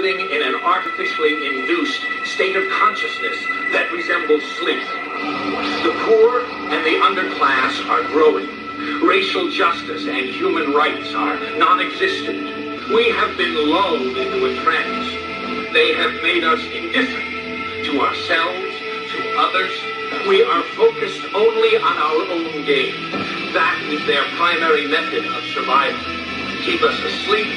living in an artificially induced state of consciousness that resembles sleep. The poor and the underclass are growing. Racial justice and human rights are non-existent. We have been lulled into a trance. They have made us indifferent to ourselves, to others. We are focused only on our own gain. That is their primary method of survival. Keep us asleep,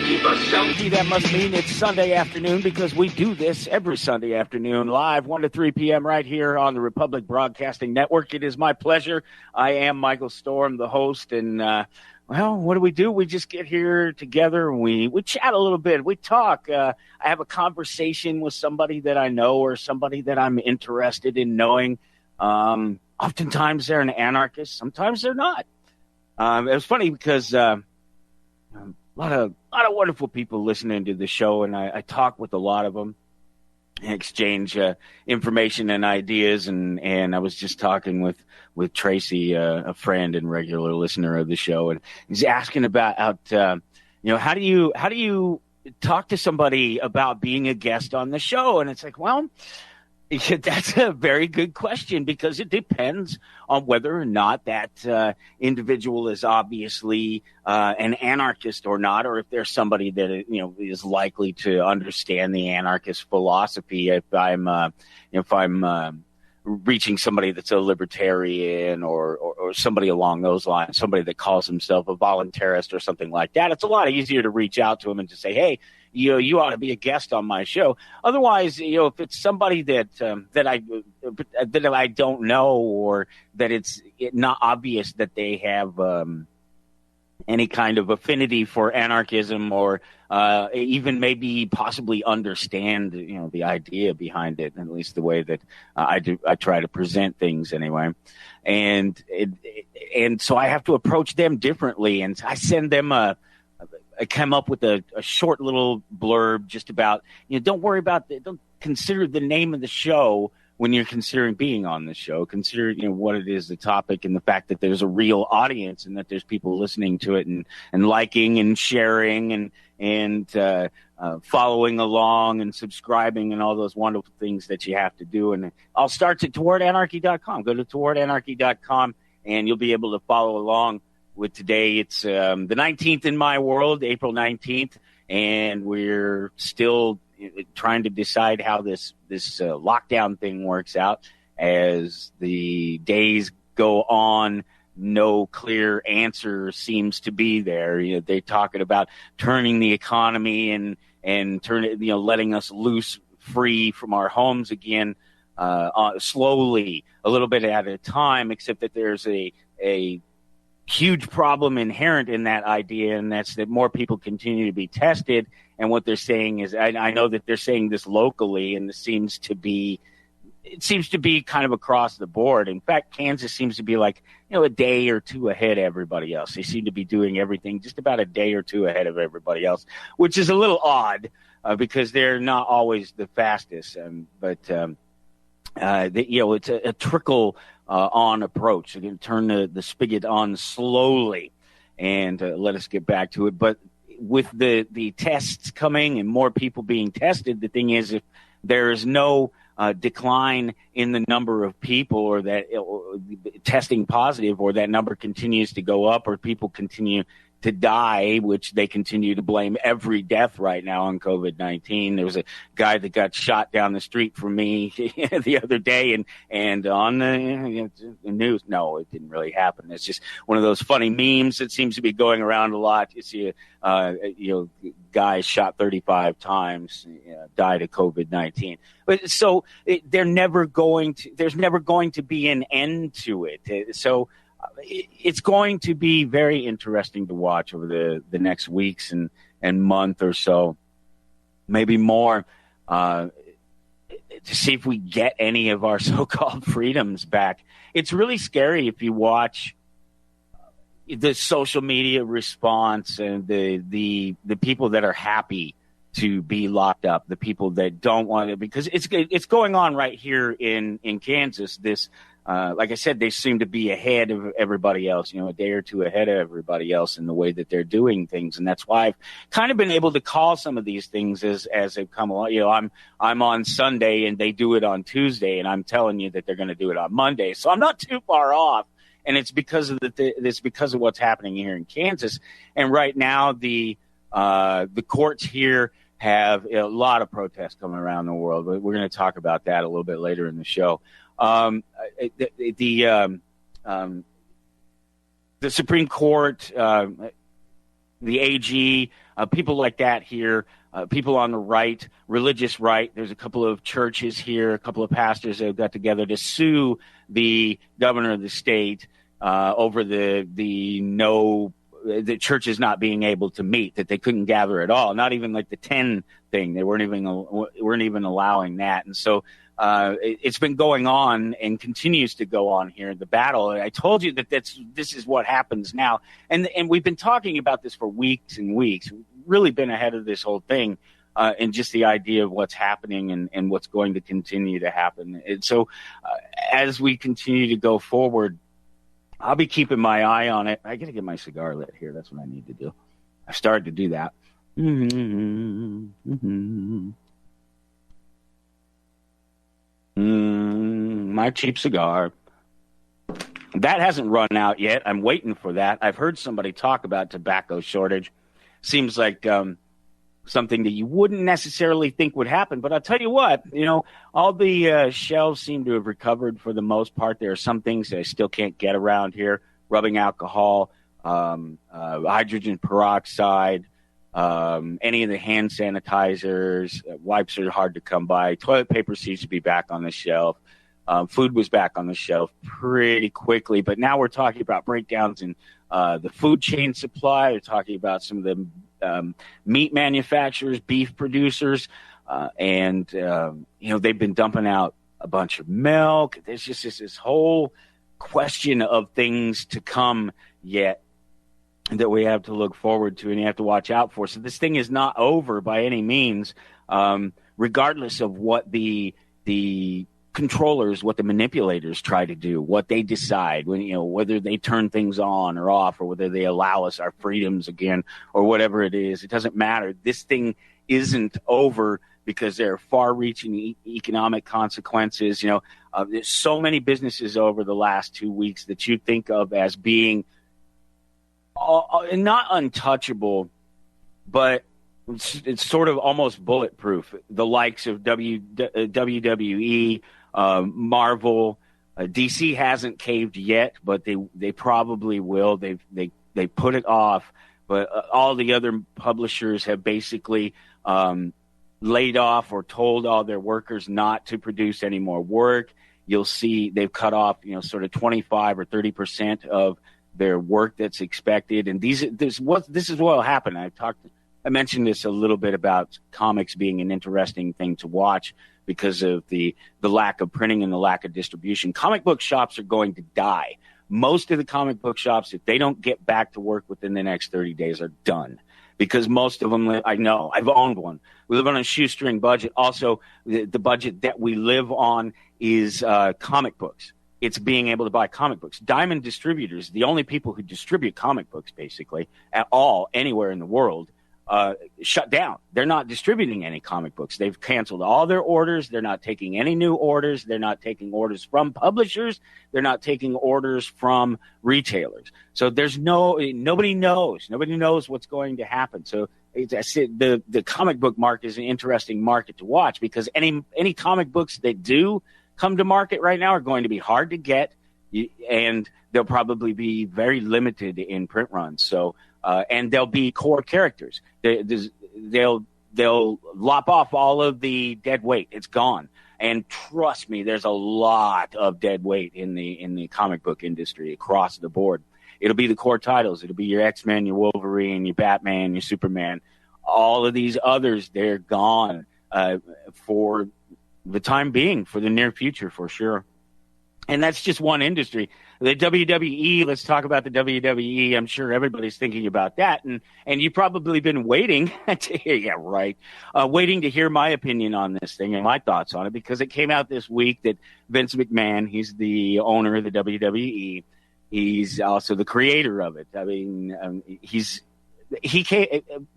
keep us selfish. That must mean it's Sunday afternoon, because we do this every Sunday afternoon live 1 to 3 p.m. right here on the Republic Broadcasting Network. It is my pleasure. I am Michael Storm, the host, and well, what do? We just get here together and we chat a little bit. We talk. I have a conversation with somebody that I know or somebody that I'm interested in knowing. Oftentimes they're an anarchist. Sometimes they're not. It was funny because a lot of wonderful people listening to the show, and I talk with a lot of them and exchange information and ideas. And I was just talking with Tracy, a friend and regular listener of the show, and he's asking about how do you talk to somebody about being a guest on the show? And it's like, well, that's a very good question, because it depends on whether or not that individual is obviously an anarchist or not, or if there's somebody that is likely to understand the anarchist philosophy. If I'm reaching somebody that's a libertarian or somebody along those lines, somebody that calls himself a voluntarist or something like that, it's a lot easier to reach out to him and to say, hey, you ought to be a guest on my show. Otherwise, if it's somebody that I don't know, or that it's not obvious that they have any kind of affinity for anarchism, or even maybe possibly understand the idea behind it, at least the way that I try to present things anyway, and so I have to approach them differently, and I send them I came up with a short little blurb just about, don't worry about don't consider the name of the show when you're considering being on the show. Consider, what it is, the topic, and the fact that there's a real audience and that there's people listening to it and liking and sharing and following along and subscribing and all those wonderful things that you have to do. And I'll start at towardanarchy.com. Go to towardanarchy.com and you'll be able to follow along with today. It's the 19th in my world, April 19th, and we're still trying to decide how this lockdown thing works out as the days go on. No clear answer seems to be there. They're talking about turning the economy and letting us loose free from our homes again, slowly, a little bit at a time, except that there's a huge problem inherent in that idea, and that's that more people continue to be tested. And what they're saying is, I know that they're saying this locally, and it seems to be kind of across the board. In fact, Kansas seems to be like, a day or two ahead of everybody else. They seem to be doing everything just about a day or two ahead of everybody else, which is a little odd because they're not always the fastest. It's a trickle on approach. They're going to turn the spigot on slowly and let us get back to it. But with the tests coming and more people being tested, the thing is, if there is no decline in the number of people or testing positive, or that number continues to go up, or people continue to die, which they continue to blame every death right now on COVID-19. There was a guy that got shot down the street from me the other day, and on the news, no, it didn't really happen. It's just one of those funny memes that seems to be going around a lot. You see guy shot 35 times, died of COVID-19. But so there's never going to be an end to it. So it's going to be very interesting to watch over the next weeks and month or so, maybe more, to see if we get any of our so-called freedoms back. It's really scary if you watch the social media response and the people that are happy to be locked up, the people that don't want it, because it's going on right here in Kansas. This like I said, they seem to be ahead of everybody else, a day or two ahead of everybody else in the way that they're doing things. And that's why I've kind of been able to call some of these things as they've come along. I'm on Sunday and they do it on Tuesday, and I'm telling you that they're going to do it on Monday. So I'm not too far off. And it's because of it's because of what's happening here in Kansas. And right now, the courts here have a lot of protests coming around the world. We're going to talk about that a little bit later in the show. The Supreme Court, the AG, people like that here, people on the right, religious right. There's a couple of churches here, a couple of pastors that have got together to sue the governor of the state over the churches not being able to meet, that they couldn't gather at all. Not even like the 10 thing. They weren't even allowing that. And so it's been going on and continues to go on here, the battle. And I told you that this is what happens now. And we've been talking about this for weeks and weeks. We've really been ahead of this whole thing, and just the idea of what's happening and what's going to continue to happen. And so as we continue to go forward, I'll be keeping my eye on it. I got to get my cigar lit here. That's what I need to do. I've started to do that. My cheap cigar. That hasn't run out yet. I'm waiting for that. I've heard somebody talk about tobacco shortage. Seems like something that you wouldn't necessarily think would happen. But I'll tell you what, all the shelves seem to have recovered for the most part. There are some things that I still can't get around here. Rubbing alcohol, hydrogen peroxide, any of the hand sanitizers, wipes are hard to come by. Toilet paper seems to be back on the shelf. Food was back on the shelf pretty quickly, but now we're talking about breakdowns in the food chain supply. We're talking about some of the meat manufacturers, beef producers, and they've been dumping out a bunch of milk. There's just this whole question of things to come yet that we have to look forward to and you have to watch out for. So this thing is not over by any means, regardless of what the controllers, what the manipulators try to do, what they decide, whether they turn things on or off, or whether they allow us our freedoms again, or whatever it is. It doesn't matter. This thing isn't over because there are far-reaching economic consequences. There's so many businesses over the last 2 weeks that you think of as being not untouchable, but it's sort of almost bulletproof. The likes of WWE, Marvel, DC hasn't caved yet, but they probably will. They put it off, but all the other publishers have basically laid off or told all their workers not to produce any more work. You'll see they've cut off, sort of 25 or 30% of their work that's expected. And this is what will happen. I mentioned this a little bit about comics being an interesting thing to watch because of the lack of printing and the lack of distribution. Comic book shops are going to die. Most of the comic book shops, if they don't get back to work within the next 30 days, are done. Because most of them, I know, I've owned one. We live on a shoestring budget. Also, the budget that we live on is comic books. It's being able to buy comic books. Diamond distributors, the only people who distribute comic books, basically, at all, anywhere in the world, shut down. They're not distributing any comic books. They've canceled all their orders. They're not taking any new orders. They're not taking orders from publishers. They're not taking orders from retailers. So nobody knows. Nobody knows what's going to happen. So the comic book market is an interesting market to watch because any comic books that do come to market right now are going to be hard to get, and they'll probably be very limited in print runs. So and they'll be core characters. They'll lop off all of the dead weight. It's gone. And trust me, there's a lot of dead weight in the comic book industry across the board. It'll be the core titles. It'll be your X-Men, your Wolverine, your Batman, your Superman. All of these others, they're gone for the time being, for the near future, for sure. And that's just one industry. The WWE, let's talk about the WWE. I'm sure everybody's thinking about that. And you've probably been waiting to hear, yeah, right, waiting to hear my opinion on this thing and my thoughts on it, because it came out this week that Vince McMahon, he's the owner of the WWE. He's also the creator of it. I mean,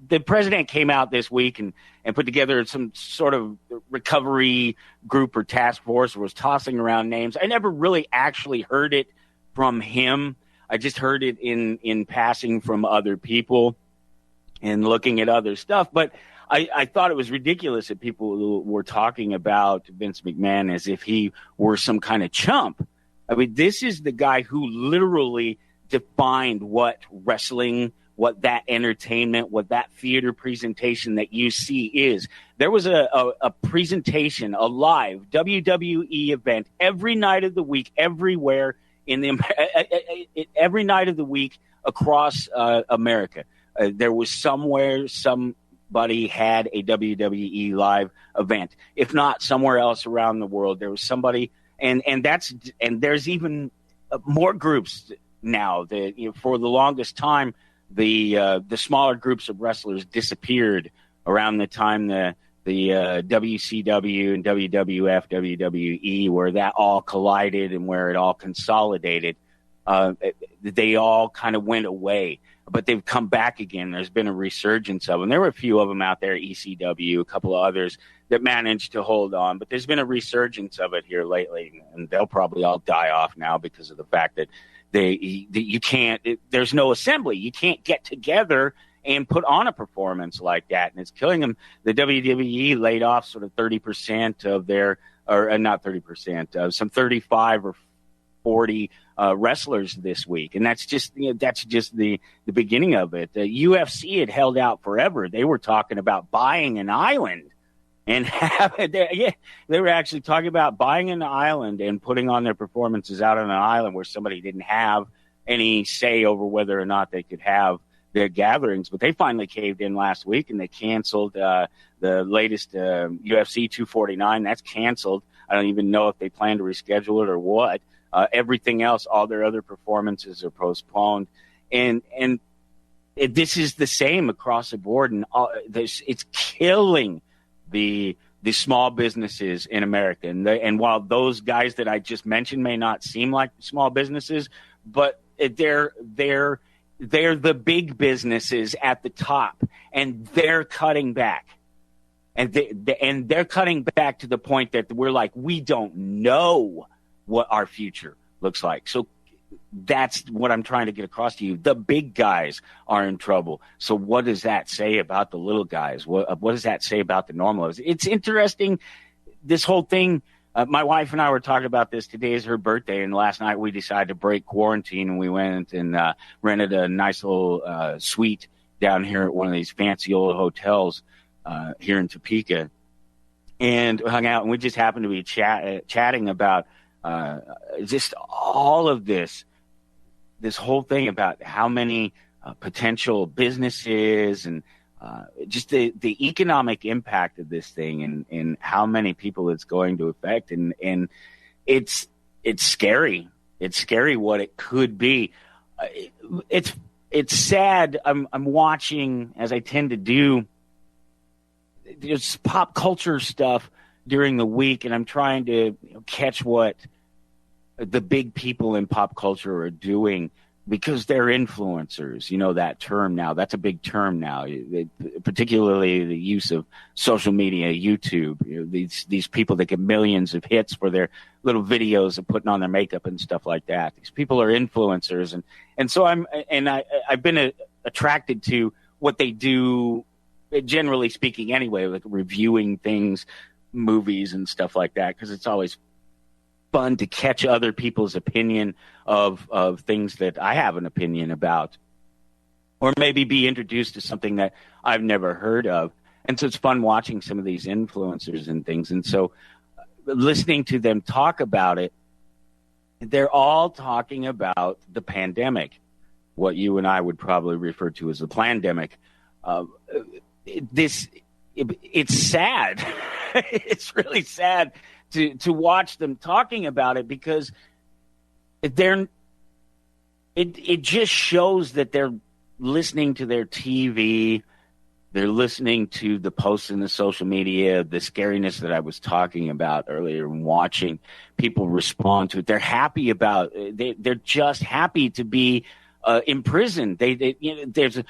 the president came out this week and put together some sort of recovery group or task force, or was tossing around names. I never really actually heard it from him. I just heard it in passing from other people and looking at other stuff. But I thought it was ridiculous that people were talking about Vince McMahon as if he were some kind of chump. I mean, this is the guy who literally defined what wrestling, what that entertainment, what that theater presentation that you see is. There was a presentation, a live WWE event every night of the week, everywhere every night of the week across America. There was somewhere somebody had a WWE live event. If not somewhere else around the world, there was somebody, and there's even more groups now. That for the longest time, the smaller groups of wrestlers disappeared around the time the WCW and WWF, WWE, where that all collided and where it all consolidated. They all kind of went away, but they've come back again. There's been a resurgence of them. There were a few of them out there, ECW, a couple of others that managed to hold on, but there's been a resurgence of it here lately, and they'll probably all die off now because of the fact that you can't, there's no assembly. You can't get together and put on a performance like that, and it's killing them. The WWE laid off sort of 30% of their, or not 30%, some 35 or 40 wrestlers this week, and that's just the beginning of it. The UFC had held out forever. They were talking about buying an island. And they were actually talking about buying an island and putting on their performances out on an island where somebody didn't have any say over whether or not they could have their gatherings. But they finally caved in last week, and they canceled the latest UFC 249. That's canceled. I don't even know if they plan to reschedule it or what. Everything else, all their other performances are postponed. And this is the same across the board. And it's killing the small businesses in America. And while those guys that I just mentioned may not seem like small businesses, but they're the big businesses at the top, and they're cutting back. And they're cutting back to the point that we're like, we don't know what our future looks like. So that's what I'm trying to get across to you. The big guys are in trouble. So what does that say about the little guys? What does that say about the normals? It's interesting, this whole thing. My wife and I were talking about this. Today is her birthday, and last night we decided to break quarantine, and we went and rented a nice little suite down here at one of these fancy old hotels here in Topeka, and hung out. And we just happened to be chatting about just all of this whole thing about how many potential businesses and just the economic impact of this thing and how many people it's going to affect. And it's scary. It's scary what it could be. It's sad. I'm watching, as I tend to do, there's pop culture stuff during the week, and I'm trying to catch what the big people in pop culture are doing, because they're influencers. You know that term now. That's a big term now, particularly the use of social media, YouTube. You know, these people that get millions of hits for their little videos of putting on their makeup and stuff like that. These people are influencers, and so I've been attracted to what they do, generally speaking anyway, like reviewing things, movies and stuff like that, because it's always fun to catch other people's opinion of things that I have an opinion about, or maybe be introduced to something that I've never heard of. And so it's fun watching some of these influencers and things. And so listening to them talk about it, they're all talking about the pandemic, what you and I would probably refer to as the plandemic. It's sad. It's really sad to watch them talking about it, because they're it just shows that they're listening to their TV. They're listening to the posts in the social media, the scariness that I was talking about earlier, and watching people respond to it. They're happy about it. They're just happy to be imprisoned. There's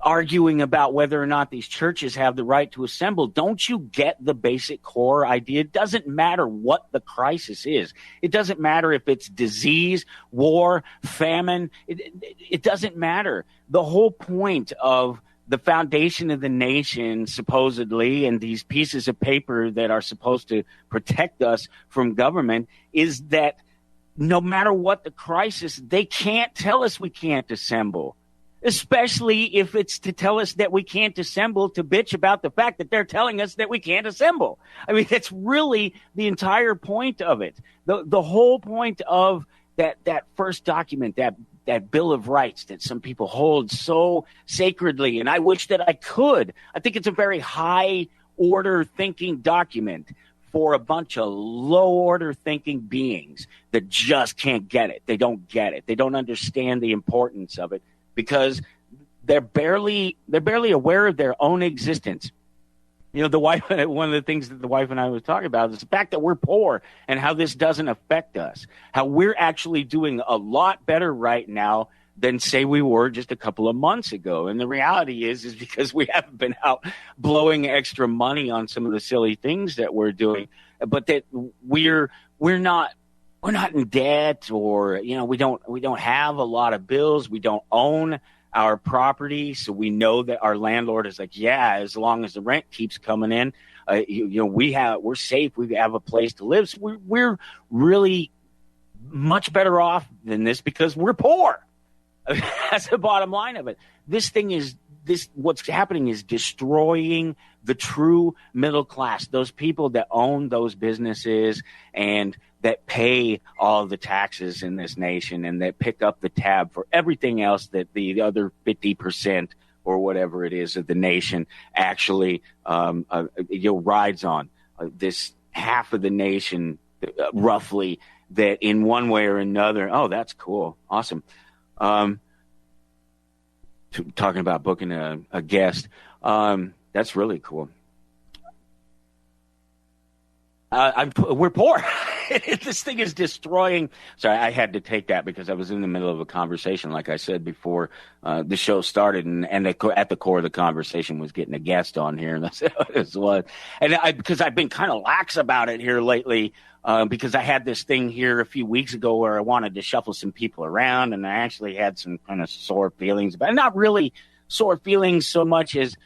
arguing about whether or not these churches have the right to assemble. Don't you get the basic core idea? It doesn't matter what the crisis is. It doesn't matter if it's disease, war, famine. It doesn't matter. The whole point of the foundation of the nation, supposedly, and these pieces of paper that are supposed to protect us from government, is that no matter what the crisis, they can't tell us we can't assemble, especially if it's to tell us that we can't assemble to bitch about the fact that they're telling us that we can't assemble. I mean, that's really the entire point of it. The whole point of that first document, that Bill of Rights that some people hold so sacredly, and I wish that I could. I think it's a very high order thinking document for a bunch of low order thinking beings that just can't get it. They don't get it. They don't understand the importance of it because they're barely aware of their own existence. You know, one of the things that the wife and I was talking about is the fact that we're poor and how this doesn't affect us, how we're actually doing a lot better right now than, say, we were just a couple of months ago. And the reality is because we haven't been out blowing extra money on some of the silly things that we're doing, but that we're not in debt, or, you know, we don't have a lot of bills. We don't own our property, so we know that our landlord is like, yeah, as long as the rent keeps coming in, we're safe. We have a place to live. So we're really much better off than this because we're poor. That's the bottom line of it. What's happening is destroying the true middle class, those people that own those businesses and that pay all the taxes in this nation and that pick up the tab for everything else that the other 50% or whatever it is of the nation actually rides on. This half of the nation, roughly, that in one way or another, oh, that's cool, awesome. Talking about booking a guest, that's really cool. We're poor. This thing is destroying. Sorry, I had to take that because I was in the middle of a conversation, like I said before the show started, and at the core of the conversation was getting a guest on here, and that's what. And because I've been kind of lax about it here lately, because I had this thing here a few weeks ago where I wanted to shuffle some people around, and I actually had some kind of sore feelings about it. Not really sore feelings so much as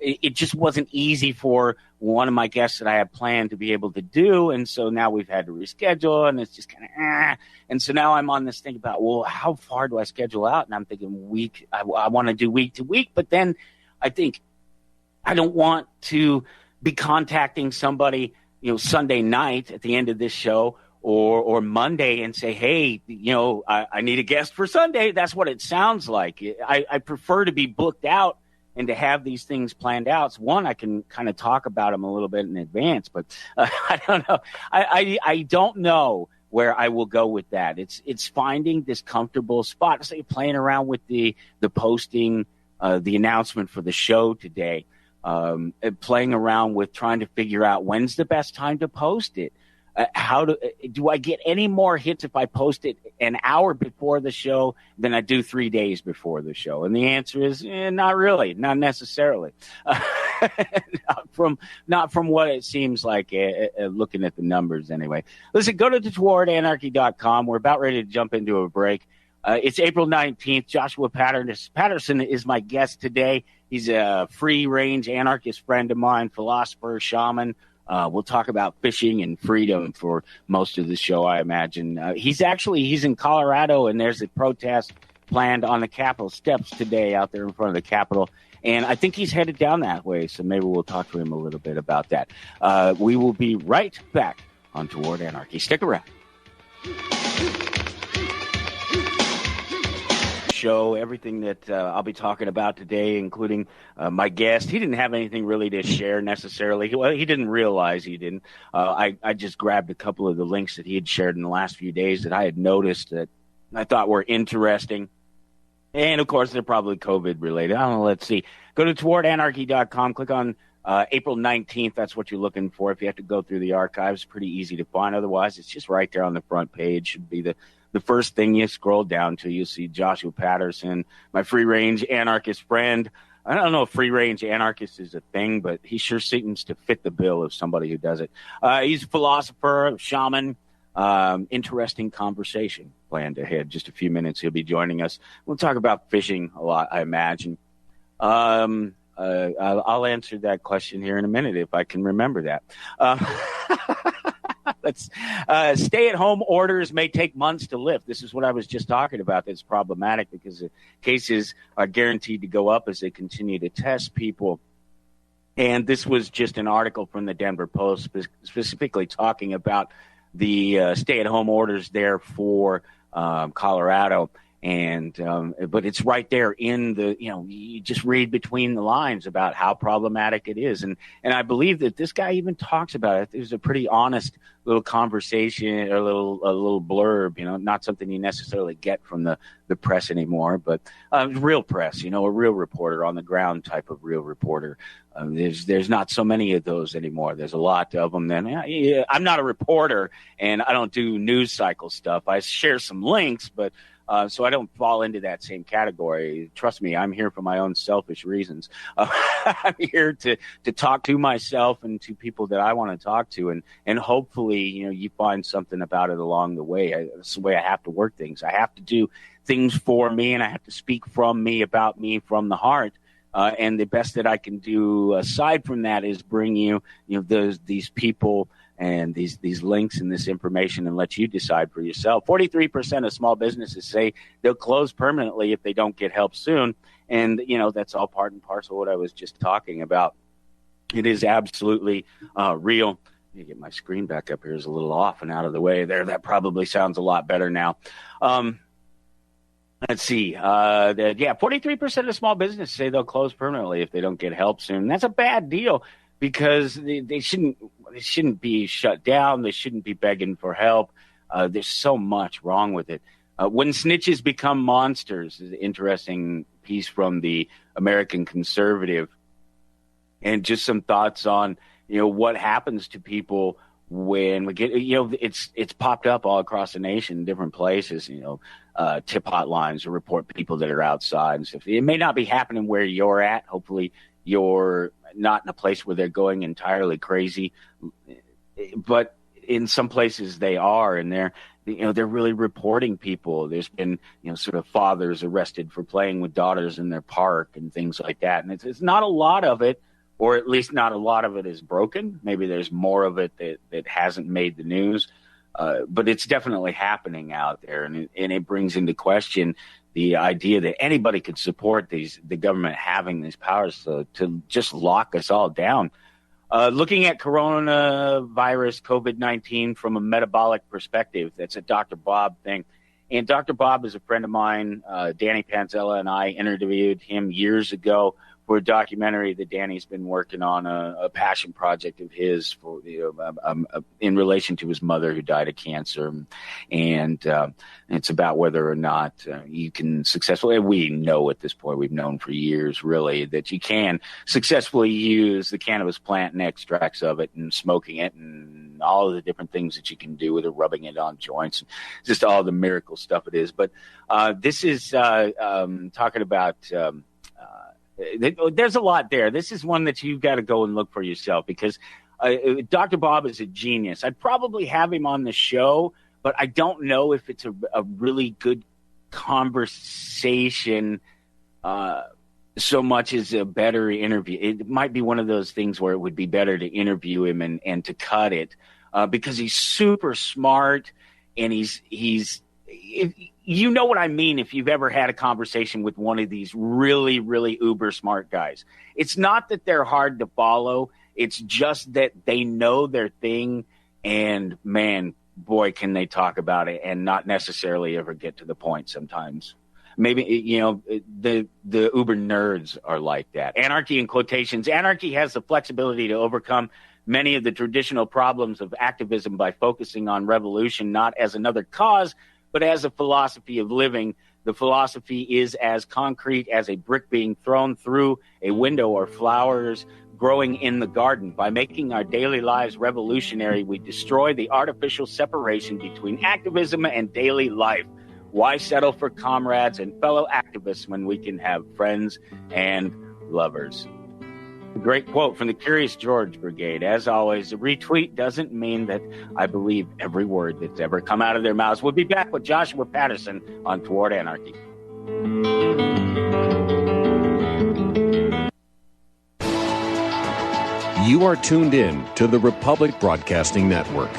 it just wasn't easy for one of my guests that I had planned to be able to do. And so now we've had to reschedule, and it's just kind of, And so now I'm on this thing about, well, how far do I schedule out? And I'm thinking I want to do week to week, but then I think I don't want to be contacting somebody, Sunday night at the end of this show or Monday and say, hey, I need a guest for Sunday. That's what it sounds like. I prefer to be booked out and to have these things planned out. So one, I can kind of talk about them a little bit in advance, but I don't know. I don't know where I will go with that. It's finding this comfortable spot. Say playing around with the posting, the announcement for the show today, playing around with trying to figure out when's the best time to post it. How do I get any more hits if I post it an hour before the show than I do 3 days before the show? And the answer is not really, not necessarily. not from what it seems like, looking at the numbers anyway. Listen, go to towardanarchy.com. We're about ready to jump into a break. It's April 19th. Joshua Patterson is my guest today. He's a free-range anarchist friend of mine, philosopher, shaman. We'll talk about fishing and freedom for most of the show, I imagine. He's in Colorado, and there's a protest planned on the Capitol steps today out there in front of the Capitol. And I think he's headed down that way, so maybe we'll talk to him a little bit about that. We will be right back on Toward Anarchy. Stick around. Show everything that I'll be talking about today, including my guest. He didn't have anything really to share necessarily. He didn't realize he didn't. I just grabbed a couple of the links that he had shared in the last few days that I had noticed that I thought were interesting. And, of course, they're probably COVID-related. I don't know. Let's see. Go to towardanarchy.com. Click on April 19th. That's what you're looking for. If you have to go through the archives, pretty easy to find. Otherwise, it's just right there on the front page. Should be the first thing you scroll down to. You'll see Joshua Patterson, my free-range anarchist friend. I don't know if free-range anarchist is a thing, but he sure seems to fit the bill of somebody who does it. He's a philosopher, a shaman. Interesting conversation planned ahead. Just a few minutes, he'll be joining us. We'll talk about fishing a lot, I imagine. I'll answer that question here in a minute if I can remember that. Stay-at-home orders may take months to lift. This is what I was just talking about. That's problematic because the cases are guaranteed to go up as they continue to test people. And this was just an article from the Denver Post specifically talking about the stay-at-home orders there for Colorado. And but it's right there in the, you just read between the lines about how problematic it is. And I believe that this guy even talks about it. There's a pretty honest little conversation, or a little blurb, not something you necessarily get from the press anymore, but real press, a real reporter, on the ground type of real reporter. There's not so many of those anymore. There's a lot of them. Then I'm not a reporter, and I don't do news cycle stuff. I share some links, but so I don't fall into that same category. Trust me, I'm here for my own selfish reasons. I'm here to talk to myself and to people that I want to talk to, and hopefully, you find something about it along the way. That's the way I have to work things. I have to do things for me, and I have to speak from me, about me, from the heart. And the best that I can do aside from that is bring you, these people and these links and this information, and let you decide for yourself. 43% of small businesses say they'll close permanently if they don't get help soon. And, that's all part and parcel of what I was just talking about. It is absolutely real. Let me get my screen back up here. It's a little off and out of the way there. That probably sounds a lot better now. Let's see. 43% of small businesses say they'll close permanently if they don't get help soon. That's a bad deal, because they shouldn't be shut down. They shouldn't be begging for help. There's so much wrong with it. When snitches become monsters is an interesting piece from the American Conservative, and just some thoughts on what happens to people when we get, it's popped up all across the nation, different places, tip hotlines to report people that are outside and stuff. It may not be happening where you're at. Hopefully you're not in a place where they're going entirely crazy, but in some places they are, and they're really reporting people. There's been, sort of fathers arrested for playing with daughters in their park and things like that. And it's not a lot of it, or at least not a lot of it is broken. Maybe there's more of it that hasn't made the news. But it's definitely happening out there. And it brings into question the idea that anybody could support the government having these powers to just lock us all down. Looking at coronavirus, COVID-19 from a metabolic perspective, that's a Dr. Bob thing. And Dr. Bob is a friend of mine. Danny Panzella and I interviewed him years ago for a documentary that Danny's been working on, a passion project of his for in relation to his mother who died of cancer, and it's about whether or not you can successfully. We know at this point, we've known for years, really, that you can successfully use the cannabis plant and extracts of it, and smoking it, and all of the different things that you can do with it, rubbing it on joints, just all the miracle stuff it is. But this is talking about. There's a lot there. This is one that you've got to go and look for yourself, because Dr. Bob is a genius. I'd probably have him on the show, but I don't know if it's a really good conversation so much as a better interview. It might be one of those things where it would be better to interview him and to cut it because he's super smart, and he's you know what I mean if you've ever had a conversation with one of these really, really uber smart guys. It's not that they're hard to follow. It's just that they know their thing, and man, boy, can they talk about it and not necessarily ever get to the point sometimes. Maybe, the uber nerds are like that. Anarchy in quotations. Anarchy has the flexibility to overcome many of the traditional problems of activism by focusing on revolution, not as another cause, but as a philosophy of living. The philosophy is as concrete as a brick being thrown through a window or flowers growing in the garden. By making our daily lives revolutionary, we destroy the artificial separation between activism and daily life. Why settle for comrades and fellow activists when we can have friends and lovers? A great quote from the Curious George Brigade. As always, a retweet doesn't mean that I believe every word that's ever come out of their mouths. We'll be back with Joshua Patterson on Toward Anarchy. You are tuned in to the Republic Broadcasting Network.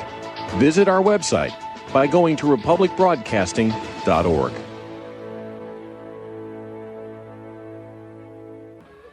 Visit our website by going to republicbroadcasting.org.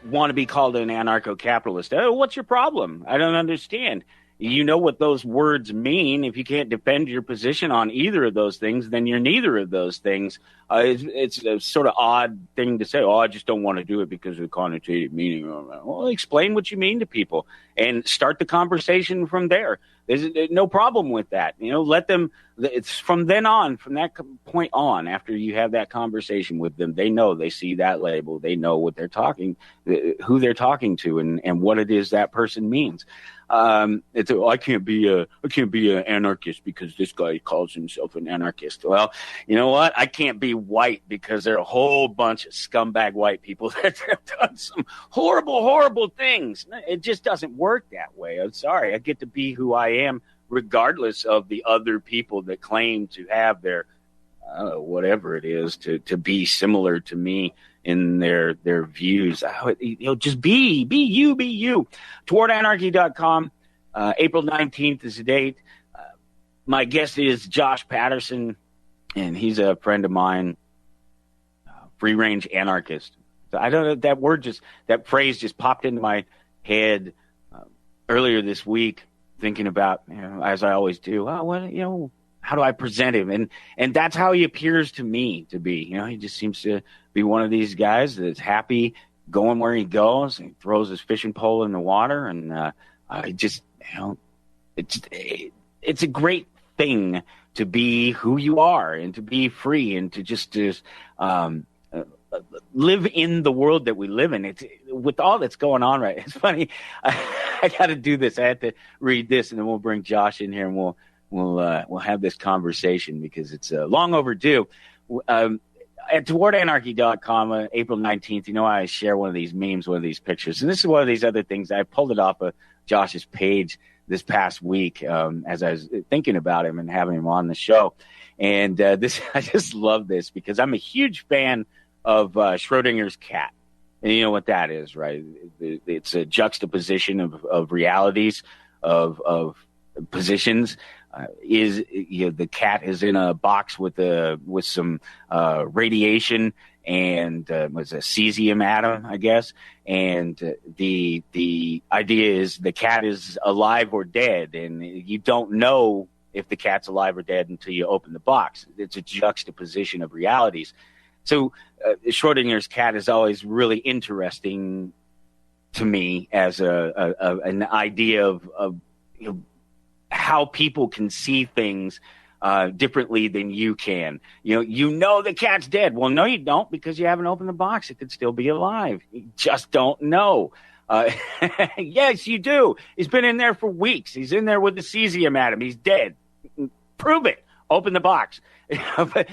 Want to be called an anarcho-capitalist. Oh, what's your problem? I don't understand. You know what those words mean. If you can't defend your position on either of those things, then you're neither of those things. It's a sort of odd thing to say, I just don't want to do it because of the connotative meaning. Well, explain what you mean to people and start the conversation from there. There's no problem with that. Let them, it's from then on, from that point on, after you have that conversation with them, they know, they see that label, they know what they're talking, who they're talking to and what it is that person means. I can't be an anarchist because this guy calls himself an anarchist. Well, you know what? I can't be white because there are a whole bunch of scumbag white people that have done some horrible, horrible things. It just doesn't work that way. I'm sorry. I get to be who I am regardless of the other people that claim to have their whatever it is to be similar to me in their views. Just be you. TowardAnarchy.com. April 19th is the date. My guest is Josh Patterson, and he's a friend of mine, free range anarchist. So I don't know, that phrase just popped into my head earlier this week, thinking about, as I always do, how do I present him? And that's how he appears to me to be. He just seems to be one of these guys that's happy going where he goes. He throws his fishing pole in the water, and it's a great thing to be who you are and to be free and to just live in the world that we live in. It's with all that's going on, right? It's funny. I got to do this. I had to read this, and then we'll bring Josh in here, and we'll have this conversation because it's long overdue. At TowardAnarchy.com, April 19th, I share one of these memes, one of these pictures. And this is one of these other things. I pulled it off of Josh's page this past week as I was thinking about him and having him on the show. And I just love this because I'm a huge fan of Schrodinger's cat. And you know what that is, right? It's a juxtaposition of realities, of positions. The cat is in a box with some radiation and was a cesium atom, I guess. And the idea is the cat is alive or dead, and you don't know if the cat's alive or dead until you open the box. It's a juxtaposition of realities. So Schrodinger's cat is always really interesting to me as an idea of how people can see things differently than you can. The cat's dead. Well, no, you don't, because you haven't opened the box. It could still be alive. You just don't know. Yes, you do. He's been in there for weeks. He's in there with the cesium atom. He's dead. Prove it. Open the box. But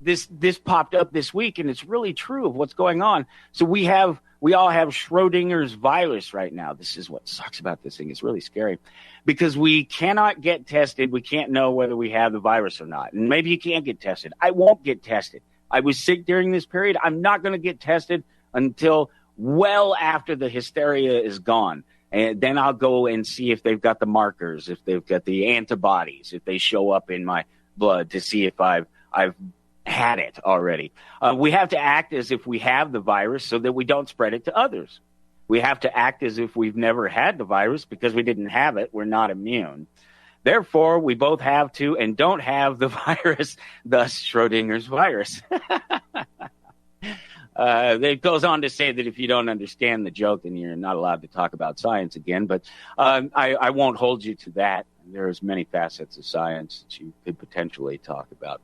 this popped up this week, and it's really true of what's going on. So we all have Schrodinger's virus right now. This is what sucks about this thing. It's really scary because we cannot get tested. We can't know whether we have the virus or not. And maybe you can't get tested. I won't get tested. I was sick during this period. I'm not going to get tested until well after the hysteria is gone. And then I'll go and see if they've got the markers, if they've got the antibodies, if they show up in my blood to see if I've had it already. We have to act as if we have the virus so that we don't spread it to others. We have to act as if we've never had the virus because we didn't have it. We're not immune. Therefore, we both have to and don't have the virus, thus Schrodinger's virus. It goes on to say that if you don't understand the joke, then you're not allowed to talk about science again. But I won't hold you to that. There's many facets of science that you could potentially talk about.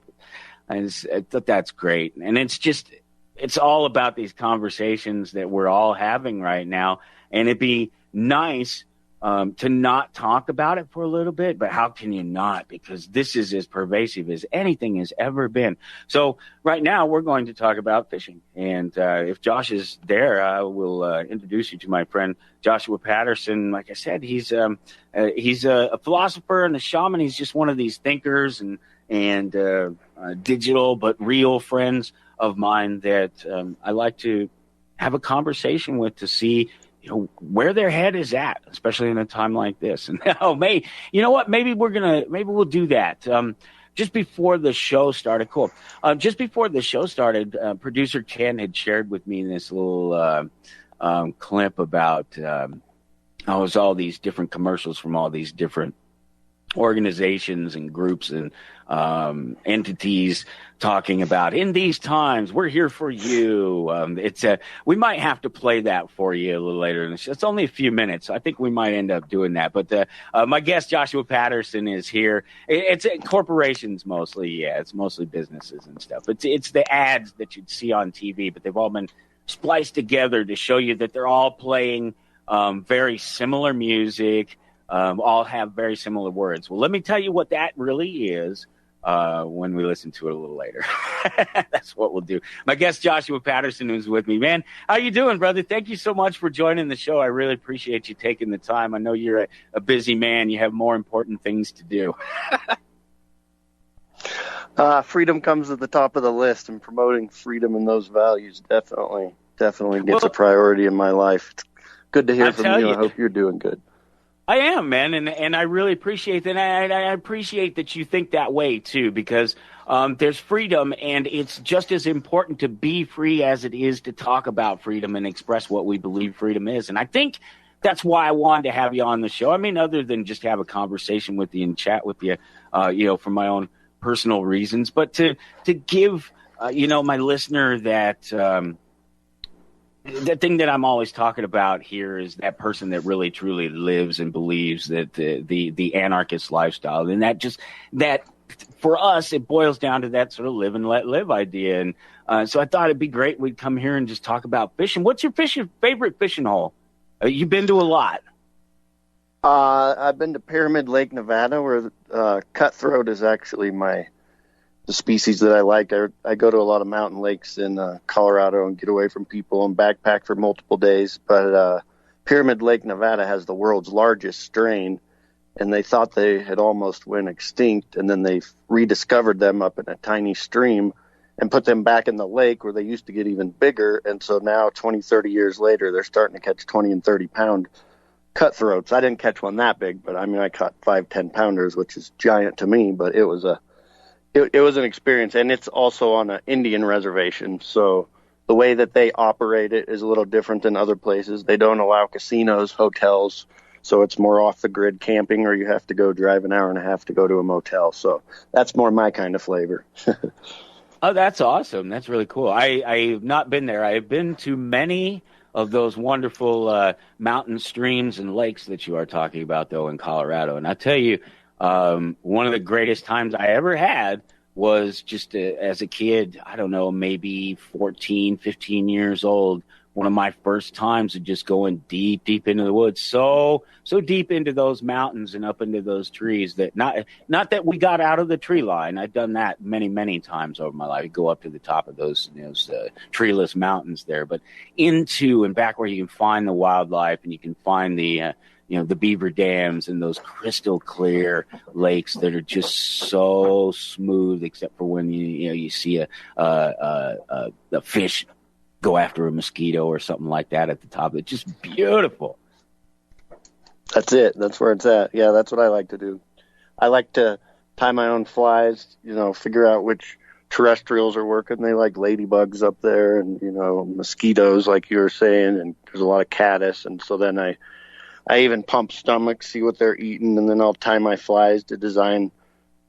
I thought that's great. And it's all about these conversations that we're all having right now. And it'd be nice to not talk about it for a little bit, but how can you not? Because this is as pervasive as anything has ever been. So right now we're going to talk about fishing. And if Josh is there, I will introduce you to my friend Joshua Patterson. Like I said, he's a philosopher and a shaman. He's just one of these thinkers and digital but real friends of mine that I like to have a conversation with to see where their head is at, especially in a time like this. And maybe we'll do that. Just before the show started, producer Ken had shared with me this little clip about how was all these different commercials from all these different organizations and groups and entities talking about, in these times, we're here for you. We might have to play that for you a little later in the show. It's only a few minutes. I think we might end up doing that. But my guest, Joshua Patterson, is here. It's corporations mostly. Yeah, it's mostly businesses and stuff. It's the ads that you'd see on TV, but they've all been spliced together to show you that they're all playing very similar music, all have very similar words. Well, let me tell you what that really is when we listen to it a little later. That's what we'll do. My guest, Joshua Patterson, who's with me. Man, how you doing, brother? Thank you so much for joining the show. I really appreciate you taking the time. I know you're a busy man. You have more important things to do. Freedom comes at the top of the list, and promoting freedom and those values definitely gets a priority in my life. It's good to hear from you. I hope you're doing good. I am, man, and I really appreciate that. And I appreciate that you think that way, too, because there's freedom, and it's just as important to be free as it is to talk about freedom and express what we believe freedom is. And I think that's why I wanted to have you on the show. I mean, other than just have a conversation with you and chat with you, for my own personal reasons, but to give, my listener that the thing that I'm always talking about here is that person that really truly lives and believes that the anarchist lifestyle, and that for us it boils down to that sort of live and let live idea. And so I thought it'd be great we'd come here and just talk about fishing. What's your favorite fishing hole? You've been to a lot. I've been to Pyramid Lake, Nevada, where cutthroat is actually the species that I like. I go to a lot of mountain lakes in Colorado and get away from people and backpack for multiple days. But Pyramid Lake, Nevada has the world's largest strain, and they thought they had almost went extinct, and then they rediscovered them up in a tiny stream and put them back in the lake where they used to get even bigger. And so now 20, 30 years later, they're starting to catch 20 and 30 pound cutthroats. I didn't catch one that big, but I mean, I caught 5, 10 pounders, which is giant to me, but it was an experience. And it's also on an Indian reservation, so the way that they operate it is a little different than other places. They don't allow casinos, hotels, so it's more off the grid camping, or you have to go drive an hour and a half to go to a motel. So that's more my kind of flavor. Oh, that's awesome. That's really cool. I've not been there. I've been to many of those wonderful mountain streams and lakes that you are talking about, though, in Colorado. And I tell you, one of the greatest times I ever had was just as a kid, I don't know, maybe 14, 15 years old. One of my first times of just going deep, deep into the woods, so deep into those mountains and up into those trees that not that we got out of the tree line. I've done that many, many times over my life. You go up to the top of those treeless mountains there, but into and back where you can find the wildlife and you can find the beaver dams and those crystal clear lakes that are just so smooth, except for when you see a fish go after a mosquito or something like that at the top. It's just beautiful. That's it. That's where it's at. Yeah, that's what I like to do. I like to tie my own flies, figure out which terrestrials are working. They like ladybugs up there and, mosquitoes, like you were saying, and there's a lot of caddis. And so then I even pump stomachs, see what they're eating, and then I'll tie my flies to design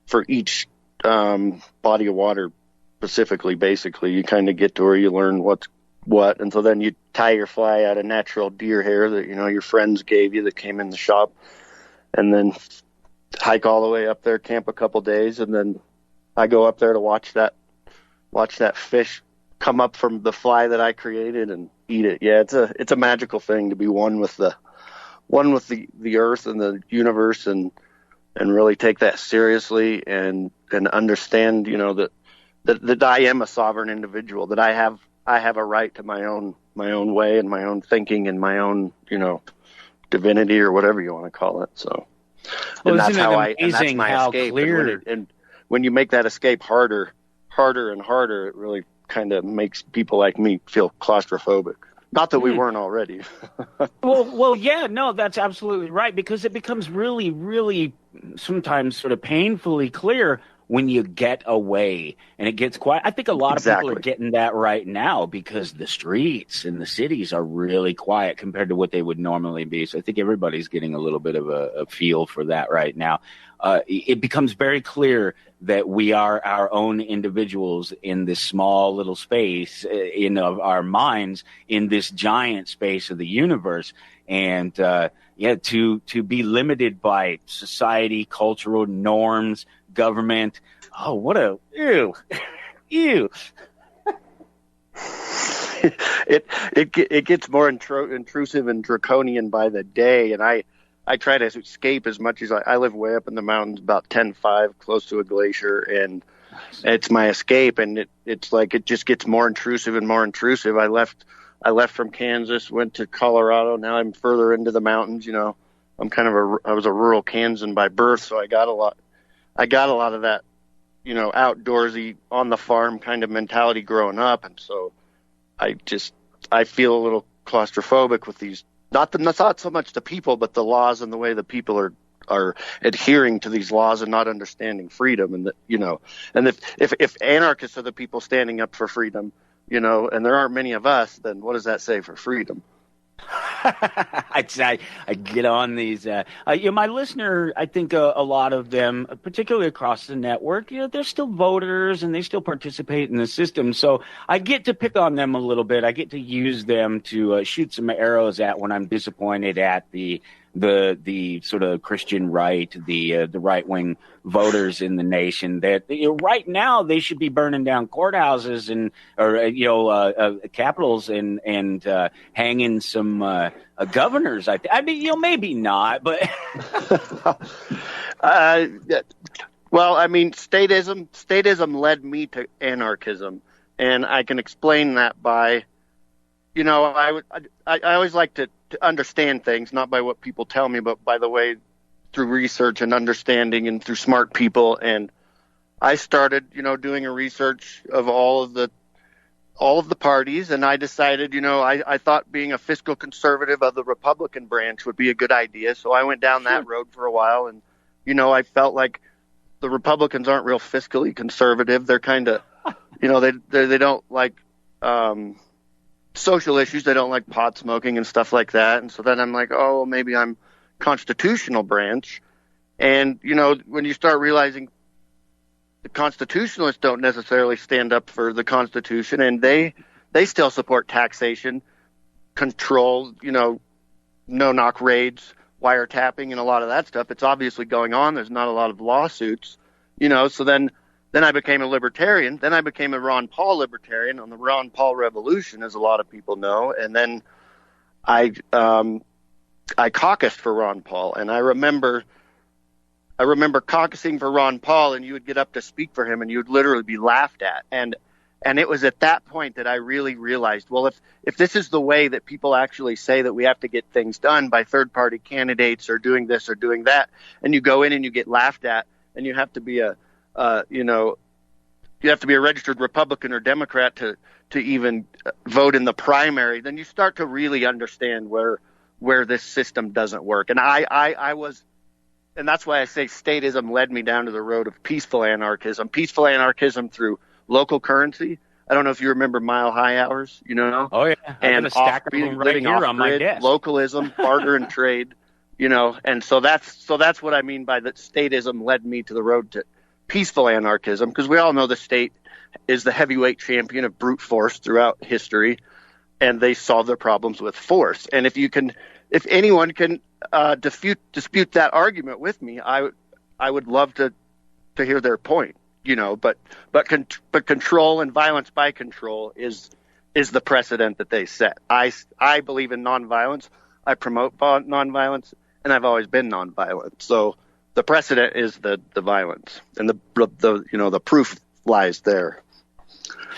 for each body of water specifically. Basically, you kind of get to where you learn what's what, and so then you tie your fly out of natural deer hair that your friends gave you that came in the shop, and then hike all the way up there, camp a couple days, and then I go up there to watch that fish come up from the fly that I created and eat it. Yeah, it's a magical thing to be one with the earth and the universe, and really take that seriously, and understand, that I am a sovereign individual, that I have a right to my own way and my own thinking and my own, divinity or whatever you want to call it. So, well, and that's isn't how it amazing my how escape. clear? And when you make that escape harder and harder, it really kind of makes people like me feel claustrophobic. Not that we weren't already. Well, yeah, no, that's absolutely right, because it becomes really, really sometimes sort of painfully clear when you get away and it gets quiet. I think a lot of people are getting that right now, because the streets in the cities are really quiet compared to what they would normally be. So I think everybody's getting a little bit of a feel for that right now. It becomes very clear that we are our own individuals in this small little space in of our minds in this giant space of the universe. And to be limited by society, cultural norms, government. Oh, what a ew. It gets more intrusive and draconian by the day, and I try to escape as much as I live way up in the mountains, about 10.5, close to a glacier, and it's my escape. And it's like it just gets more intrusive and more intrusive. I left from Kansas, went to Colorado. Now I'm further into the mountains. I'm I was a rural Kansan by birth, so I got a lot of that, outdoorsy, on the farm kind of mentality growing up, and so I feel a little claustrophobic with these. Not so much the people, but the laws and the way the people are adhering to these laws and not understanding freedom. And and if anarchists are the people standing up for freedom, and there aren't many of us, then what does that say for freedom? I get on these. My listener, I think a lot of them, particularly across the network, they're still voters and they still participate in the system. So I get to pick on them a little bit. I get to use them to shoot some arrows at when I'm disappointed at the sort of Christian right, the right wing voters in the nation, that right now they should be burning down courthouses or capitals and hanging some governors. I mean, maybe not, but well, I mean, statism led me to anarchism, and I can explain that by, I always like to understand things, not by what people tell me, but by the way, through research and understanding and through smart people. And I started, doing a research of all of the parties, and I decided, I thought being a fiscal conservative of the Republican branch would be a good idea. So I went down that road for a while, and, I felt like the Republicans aren't real fiscally conservative. They're kind of, they don't like, social issues. They don't like pot smoking and stuff like that. And so then I'm like, oh, maybe I'm constitutional branch. And, when you start realizing the constitutionalists don't necessarily stand up for the Constitution, and they still support taxation, control, no-knock raids, wiretapping, and a lot of that stuff. It's obviously going on. There's not a lot of lawsuits, so then I became a libertarian. Then I became a Ron Paul libertarian on the Ron Paul revolution, as a lot of people know. And then I caucused for Ron Paul, and I remember caucusing for Ron Paul, and you would get up to speak for him, and you would literally be laughed at. And it was at that point that I really realized, well, if this is the way that people actually say that we have to get things done by third-party candidates or doing this or doing that, and you go in and you get laughed at, and you have to be you have to be a registered Republican or Democrat to even vote in the primary, then you start to really understand where this system doesn't work. And I was, and that's why I say statism led me down to the road of peaceful anarchism through local currency. I don't know if you remember Mile High Hours, Oh yeah, and stack of them right here on my desk. Localism, barter and trade, and so that's what I mean by that statism led me to the road to peaceful anarchism, because we all know the state is the heavyweight champion of brute force throughout history, and they solve their problems with force. And if anyone can dispute that argument with me, I would love to hear their point, but control and violence by control is the precedent that they set. I believe in nonviolence. I promote nonviolence, and I've always been nonviolent. So the precedent is the violence, and the proof lies there.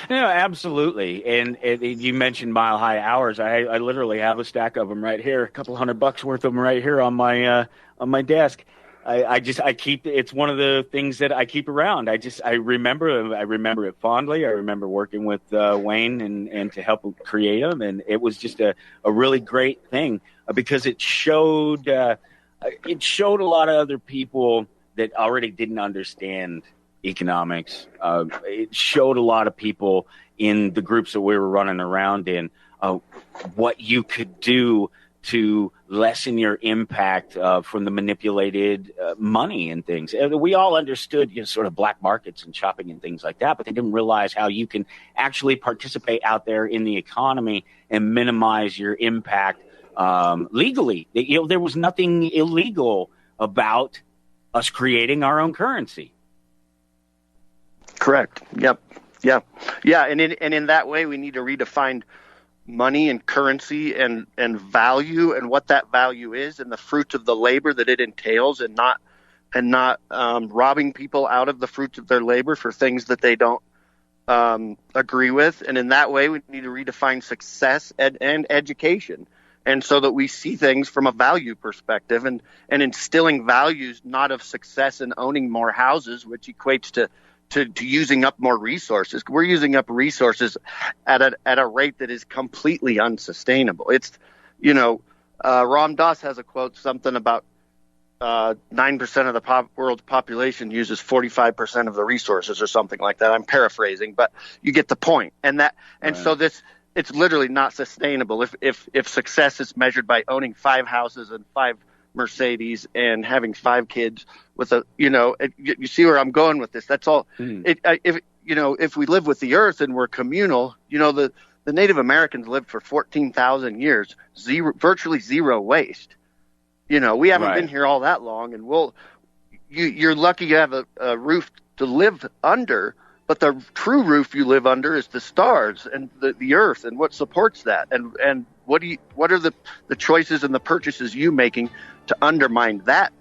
Yeah, absolutely. And you mentioned Mile High Hours. I literally have a stack of them right here, a couple $100 worth of them right here on my desk. I keep, it's one of the things that I keep around. I remember it fondly. I remember working with Wayne and to help create them, and it was just a really great thing because it showed a lot of other people that already didn't understand economics. It showed a lot of people in the groups that we were running around in what you could do to lessen your impact from the manipulated money and things. We all understood sort of black markets and shopping and things like that, but they didn't realize how you can actually participate out there in the economy and minimize your impact legally. There was nothing illegal about us creating our own currency. Correct. Yep. Yeah. And in that way, we need to redefine money and currency and value and what that value is and the fruits of the labor that it entails, and not robbing people out of the fruits of their labor for things that they don't agree with. And in that way, we need to redefine success and education, and so that we see things from a value perspective and instilling values not of success and owning more houses, which equates to using up more resources. We're using up resources at a rate that is completely unsustainable. It's, Ram Dass has a quote, something about 9% of the world's population uses 45% of the resources or something like that. I'm paraphrasing, but you get the point. So it's literally not sustainable. If success is measured by owning 5 houses and 5 Mercedes and having 5 kids with you see where I'm going with this. That's all. If we live with the earth and we're communal, the Native Americans lived for 14,000 years, virtually zero waste. We haven't been here all that long, and you're lucky you have a roof to live under, but the true roof you live under is the stars and the earth and what supports that. And what are the choices and the purchases you making to undermine that?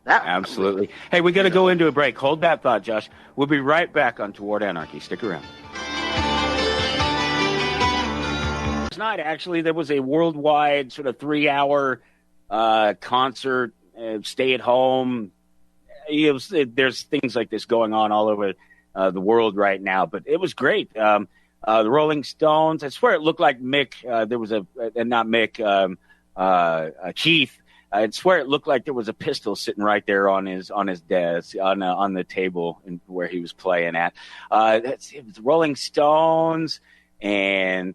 Absolutely. Hey, we got to go into a break. Hold that thought, Josh. We'll be right back on Toward Anarchy. Stick around. Last night, actually, there was a worldwide sort of 3-hour concert, stay at home. There's things like this going on all over the world right now, but it was great. The Rolling Stones, I swear it looked like Mick. There was Keith. I swear it looked like there was a pistol sitting right there on his desk on the table where he was playing at. It was Rolling Stones and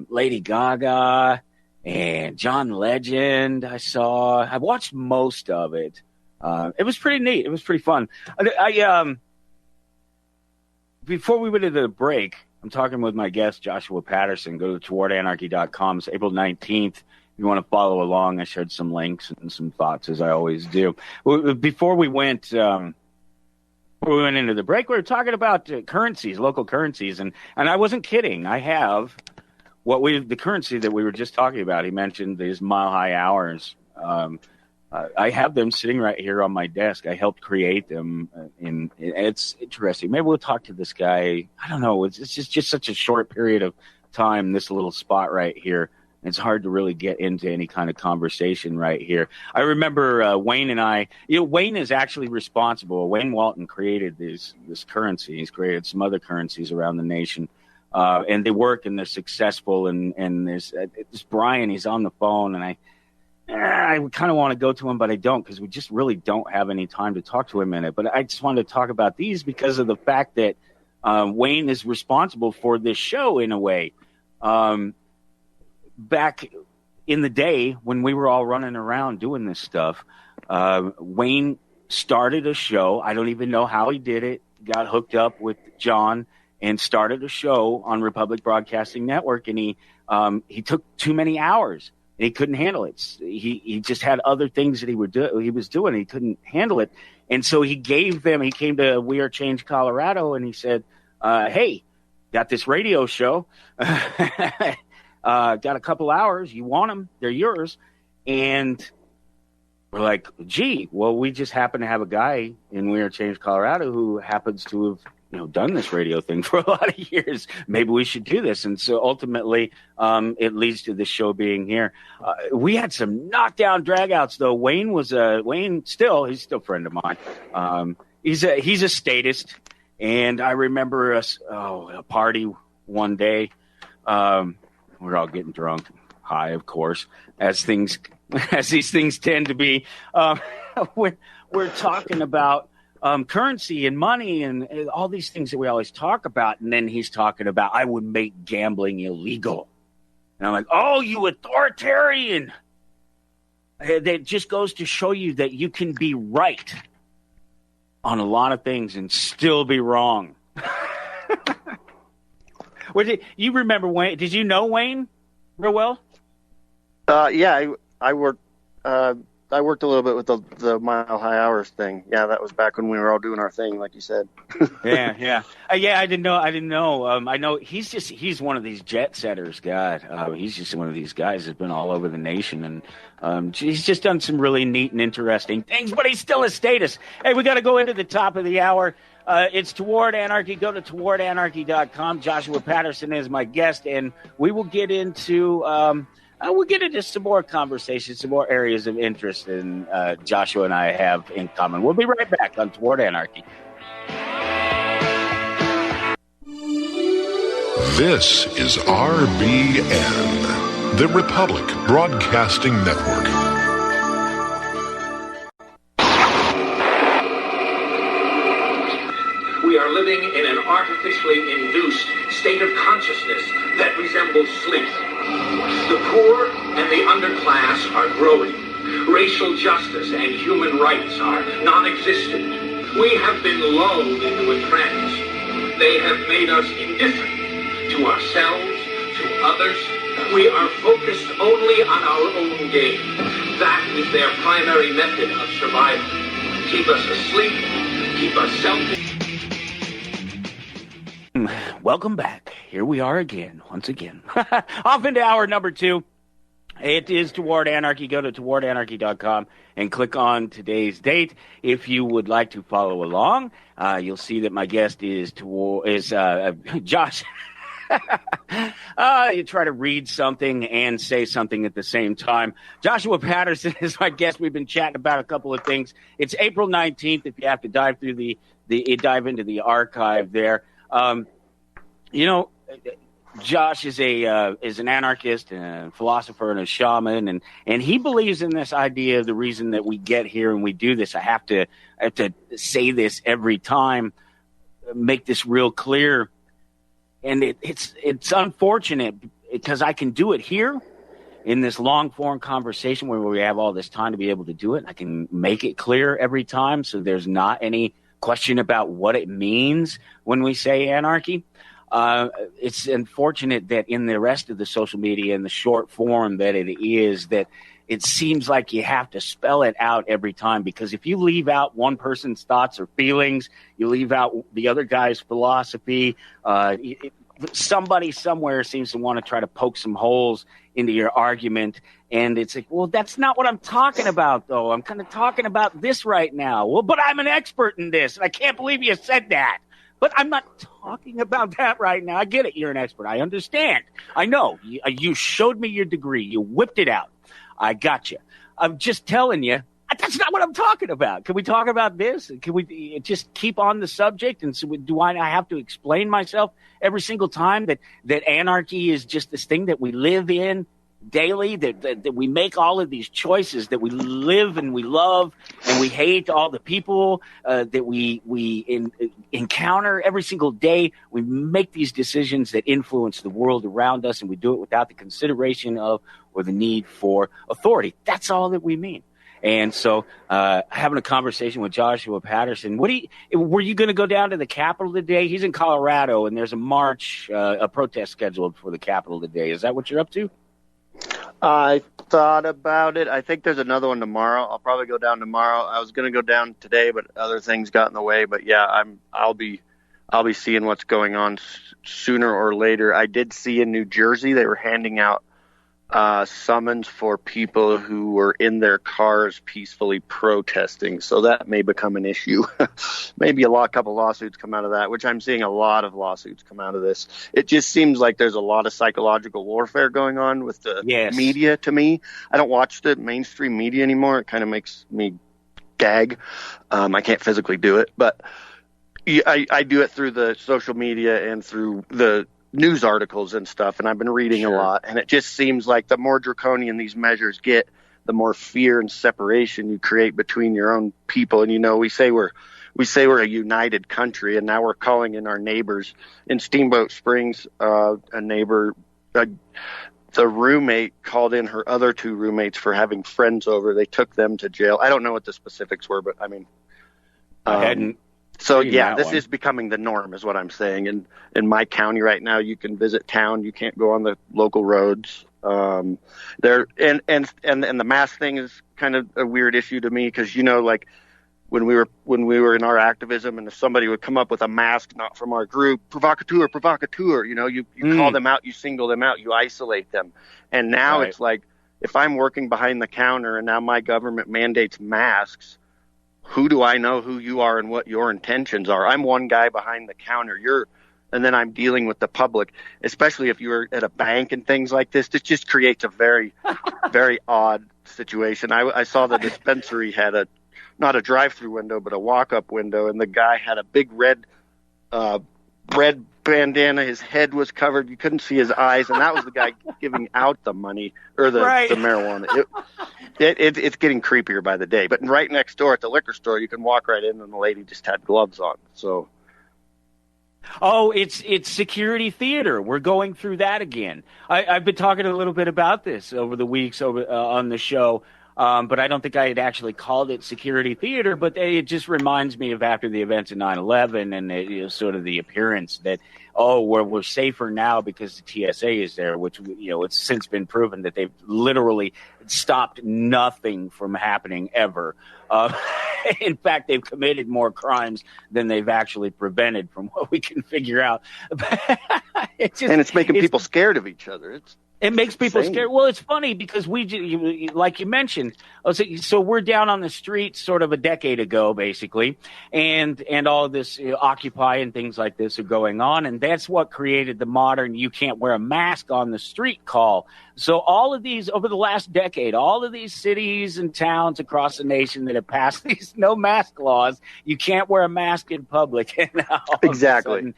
Lady Gaga and John Legend. I watched most of it. It was pretty neat. It was pretty fun. Before we went into the break, I'm talking with my guest Joshua Patterson. Go to towardanarchy.com. It's April 19th. If you want to follow along, I shared some links and some thoughts, as I always do. Before we went into the break, we were talking about currencies, local currencies, and I wasn't kidding. I have the currency that we were just talking about. He mentioned these Mile High Hours. I have them sitting right here on my desk. I helped create them, and it's interesting. Maybe we'll talk to this guy. I don't know. It's just such a short period of time, this little spot right here. It's hard to really get into any kind of conversation right here. I remember Wayne and I, Wayne is actually responsible. Wayne Walton created this currency. He's created some other currencies around the nation. And they work and they're successful. And there's Brian, he's on the phone, and I kind of want to go to him, but I don't, because we just really don't have any time to talk to him in it. But I just wanted to talk about these because of the fact that Wayne is responsible for this show in a way. Back in the day when we were all running around doing this stuff, Wayne started a show. I don't even know how he did it. Got hooked up with John and started a show on Republic Broadcasting Network, and he took too many hours and he couldn't handle it. He just had other things that he was doing. He couldn't handle it. And so he came to We Are Change, Colorado, and he said, hey, got this radio show. Got a couple hours. You want them? They're yours. And we're like, gee, well, we just happen to have a guy in We Are Change, Colorado who happens to have done this radio thing for a lot of years. Maybe we should do this. And so ultimately, it leads to this show being here. We had some knockdown dragouts, though. He's still a friend of mine. He's a statist. And I remember a party one day. We're all getting drunk, high, of course, as these things tend to be. We're talking about currency and money and all these things that we always talk about. And then he's talking about, I would make gambling illegal. And I'm like, oh, you authoritarian. That just goes to show you that you can be right on a lot of things and still be wrong. You remember Wayne? Did you know Wayne real well? Yeah, I worked a little bit with the Mile High Hours thing. Yeah, that was back when we were all doing our thing, like you said. Yeah. I didn't know. I know he's one of these jet setters. God, he's just one of these guys that's been all over the nation, and he's just done some really neat and interesting things. But he's still a statist. Hey, we got to go into the top of the hour. It's Toward Anarchy. Go to towardanarchy.com. Joshua Patterson is my guest, and we will get into some more conversations, some more areas of interest that Joshua and I have in common. We'll be right back on Toward Anarchy. This is RBN, the Republic Broadcasting Network. We are living in an artificially induced state of consciousness that resembles sleep. The poor and the underclass are growing. Racial justice and human rights are non-existent. We have been lulled into a trance. They have made us indifferent to ourselves, to others. We are focused only on our own gain. That is their primary method of survival. Keep us asleep, keep us selfish. Welcome back. Here we are again, once again. Off into hour number 2. It is Toward Anarchy. Go to towardanarchy.com and click on today's date. If you would like to follow along, you'll see that my guest is Josh. You try to read something and say something at the same time. Joshua Patterson is my guest. We've been chatting about a couple of things. It's April 19th. If you have to dive through dive into the archive there. Josh is an anarchist and a philosopher and a shaman, and he believes in this idea of the reason that we get here and we do this. I have to say this every time, make this real clear. And it's unfortunate because I can do it here in this long form conversation where we have all this time to be able to do it. I can make it clear every time so there's not any question about what it means when we say anarchy. It's unfortunate that in the rest of the social media and the short form that it is, that it seems like you have to spell it out every time, because if you leave out one person's thoughts or feelings, you leave out the other guy's philosophy, somebody somewhere seems to want to try to poke some holes into your argument. And it's like, well, that's not what I'm talking about, though. I'm kind of talking about this right now. Well, but I'm an expert in this, and I can't believe you said that. But I'm not talking about that right now. I get it. You're an expert. I understand. I know. You showed me your degree. You whipped it out. I got you. I'm just telling you, that's not what I'm talking about. Can we talk about this? Can we just keep on the subject? And so do I have to explain myself every single time that anarchy is just this thing that we live in daily, that we make all of these choices, that we live and we love and we hate all the people that we encounter every single day. We make these decisions that influence the world around us, and we do it without the consideration of or the need for authority. That's all that we mean. And so having a conversation with Joshua Patterson, were you going to go down to the Capitol today? He's in Colorado, and there's a march, a protest scheduled for the Capitol today. Is that what you're up to? I thought about it. I think there's another one tomorrow. I'll probably go down tomorrow. I was going to go down today, but other things got in the way. But yeah, I'll be seeing what's going on sooner or later. I did see in New Jersey they were handing out summons for people who were in their cars peacefully protesting. So that may become an issue. Maybe couple lawsuits come out of that, which I'm seeing a lot of lawsuits come out of this. It just seems like there's a lot of psychological warfare going on with the media to me. I don't watch the mainstream media anymore. It kind of makes me gag. I can't physically do it, but I do it through the social media and through the news articles and stuff, and I've been reading a lot, and it just seems like the more draconian these measures get, the more fear and separation you create between your own people. And we say we're a united country, and now we're calling in our neighbors. In Steamboat Springs, a neighbor, the roommate called in her other two roommates for having friends over. They took them to jail. I don't know what the specifics were, but I mean, I hadn't. So yeah, this is becoming the norm, is what I'm saying. And in my county right now, you can visit town, you can't go on the local roads. And the mask thing is kind of a weird issue to me, because like when we were in our activism, and if somebody would come up with a mask not from our group, provocateur, you call them out, you single them out, you isolate them. And now It's like, if I'm working behind the counter and now my government mandates masks, who do I know who you are and what your intentions are? I'm one guy behind the counter. And then I'm dealing with the public, especially if you're at a bank and things like this. This just creates a very, very odd situation. I saw the dispensary had not a drive-through window, but a walk-up window, and the guy had a big red bandana. His head was covered. You couldn't see his eyes, and that was the guy giving out the money or the marijuana. It's getting creepier by the day. But right next door at the liquor store, you can walk right in, and the lady just had gloves on. So, it's security theater. We're going through that again. I've been talking a little bit about this over the weeks on the show. But I don't think I had actually called it security theater. But it just reminds me of after the events of 9/11 and sort of the appearance that, we're safer now because the TSA is there, which, it's since been proven that they've literally stopped nothing from happening ever. In fact, they've committed more crimes than they've actually prevented, from what we can figure out. It's making people scared of each other. It makes people scared. Well, it's funny because like you mentioned, so we're down on the streets sort of a decade ago, basically, and all of this Occupy and things like this are going on, and that's what created the modern "you can't wear a mask on the street" call. So all of these, over the last decade, all of these cities and towns across the nation that have passed these no mask laws, you can't wear a mask in public. And Exactly.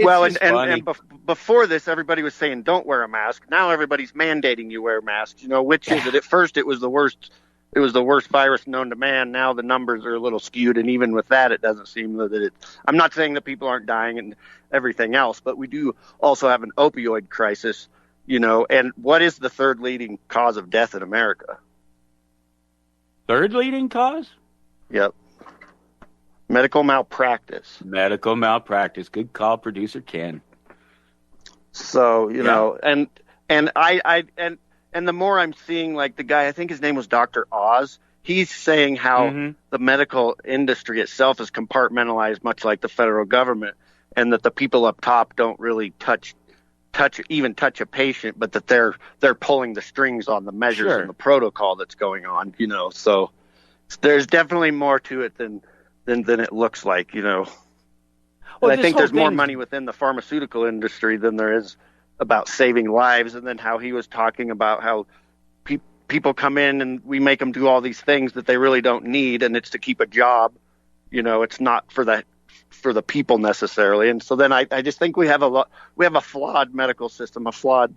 Well, and before this, everybody was saying don't wear a mask. Now everybody's mandating you wear masks. Which is it? At first, it was the worst. It was the worst virus known to man. Now the numbers are a little skewed, and even with that, it doesn't seem that it. I'm not saying that people aren't dying and everything else, but we do also have an opioid crisis. And what is the third leading cause of death in America? Third leading cause? Yep. Medical malpractice. Medical malpractice. Good call, producer Ken. So, and the more I'm seeing, like the guy, I think his name was Dr. Oz, he's saying how the medical industry itself is compartmentalized, much like the federal government, and that the people up top don't really touch a patient, but that they're pulling the strings on the measures and the protocol that's going on, So there's definitely more to it than it looks like, Well, I think there's more money within the pharmaceutical industry than there is about saving lives. And then how he was talking about how people come in and we make them do all these things that they really don't need, and it's to keep a job. It's not for the people necessarily. And so then I just think we have a flawed medical system, a flawed,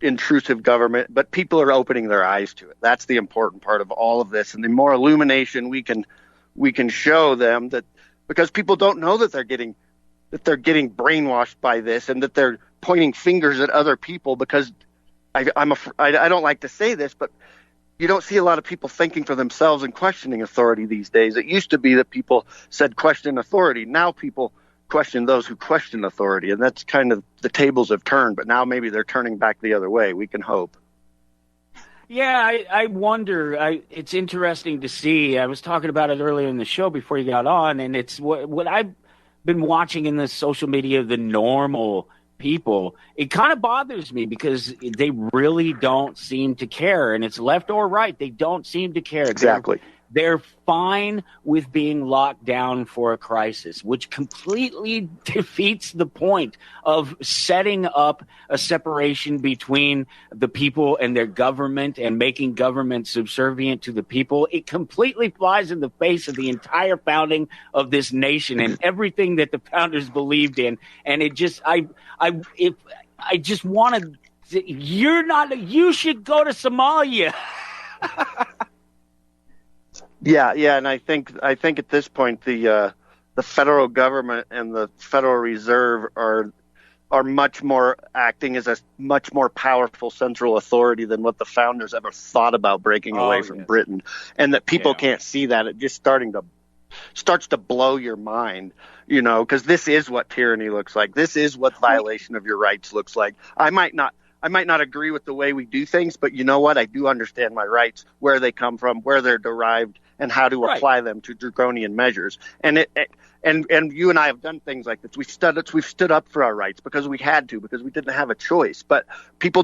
intrusive government, but people are opening their eyes to it. That's the important part of all of this. And the more illumination we can show them, that because people don't know that they're getting brainwashed by this, and that they're pointing fingers at other people, because I don't like to say this, but you don't see a lot of people thinking for themselves and questioning authority these days. It used to be that people said question authority. Now people question those who question authority. And that's kind of the tables have turned, but now maybe they're turning back the other way. We can hope. Yeah, I wonder. It's interesting to see. I was talking about it earlier in the show before you got on, and it's what I've been watching in the social media of the normal people. It kind of bothers me because they really don't seem to care, and it's left or right. They don't seem to care. Exactly. They're fine with being locked down for a crisis, which completely defeats the point of setting up a separation between the people and their government and making government subservient to the people. It completely flies in the face of the entire founding of this nation and everything that the founders believed in. And it just, I just wanted, you should go to Somalia. Yeah, and I think at this point the federal government and the Federal Reserve are much more acting as a much more powerful central authority than what the founders ever thought about breaking away from Britain, and that people can't see that. It just starts to blow your mind, because this is what tyranny looks like. This is what violation of your rights looks like. I might not agree with the way we do things, but you know what? I do understand my rights, where they come from, where they're derived, and how to apply them to draconian measures. And and you and I have done things like this. We've stood up for our rights because we had to, because we didn't have a choice. But people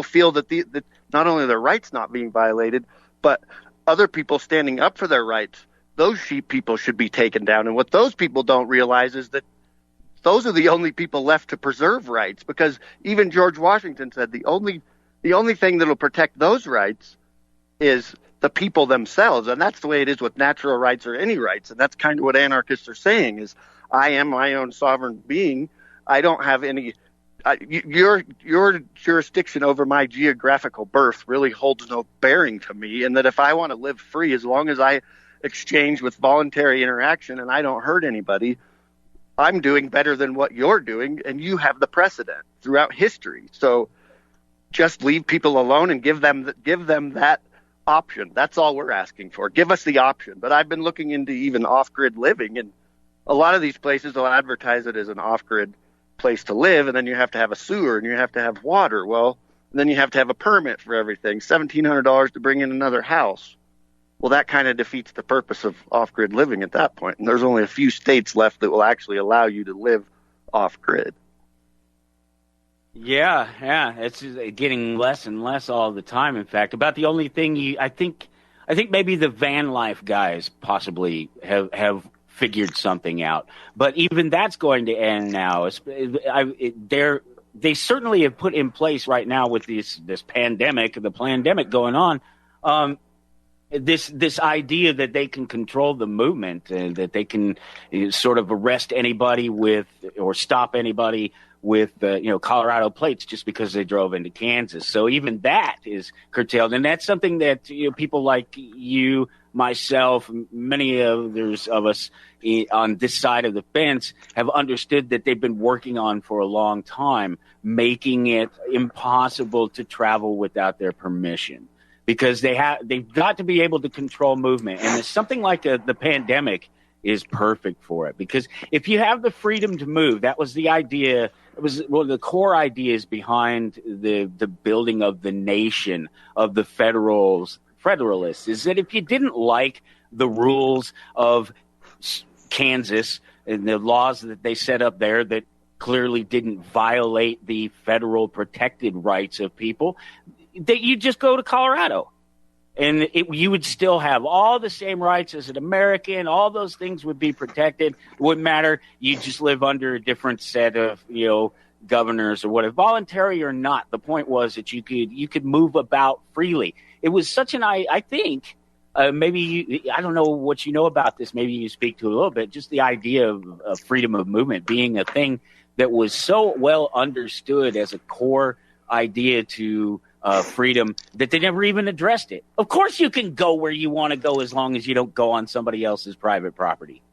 feel that not only their rights not being violated, but other people standing up for their rights, those people should be taken down. And what those people don't realize is that those are the only people left to preserve rights, because even George Washington said the only thing that will protect those rights is the people themselves. And that's the way it is with natural rights or any rights. And that's kind of what anarchists are saying is, I am my own sovereign being. I don't have any your jurisdiction over my geographical birth really holds no bearing to me. And that if I want to live free, as long as I exchange with voluntary interaction and I don't hurt anybody, I'm doing better than what you're doing, and you have the precedent throughout history. So just leave people alone and give them that option. That's all we're asking for. Give us the option. But I've been looking into even off-grid living, and a lot of these places will advertise it as an off-grid place to live, and then you have to have a sewer and you have to have water. Well, then you have to have a permit for everything, $1,700 to bring in another house. Well, that kind of defeats the purpose of off-grid living at that point. And there's only a few states left that will actually allow you to live off-grid. Yeah, it's getting less and less all the time. In fact, about the only thing I think maybe the van life guys possibly have figured something out, but even that's going to end now. They certainly have put in place right now with the pandemic going on. This idea that they can control the movement and that they can sort of arrest anybody or stop anybody with Colorado plates just because they drove into Kansas. So even that is curtailed, and that's something that people like you, myself, many others of us on this side of the fence have understood that they've been working on for a long time, making it impossible to travel without their permission. Because they've got to be able to control movement, and it's something like the pandemic is perfect for it. Because if you have the freedom to move, that was the idea. It was one of the core ideas behind the building of the nation of the Federalists. Is that if you didn't like the rules of Kansas and the laws that they set up there that clearly didn't violate the federal protected rights of people, that you just go to Colorado, and you would still have all the same rights as an American. All those things would be protected. It wouldn't matter. You just live under a different set of governors or whatever, voluntary or not. The point was that you could move about freely. It was such I think maybe I don't know what you know about this. Maybe you speak to it a little bit. Just the idea of freedom of movement being a thing that was so well understood as a core idea to freedom that they never even addressed it. Of course you can go where you want to go as long as you don't go on somebody else's private property.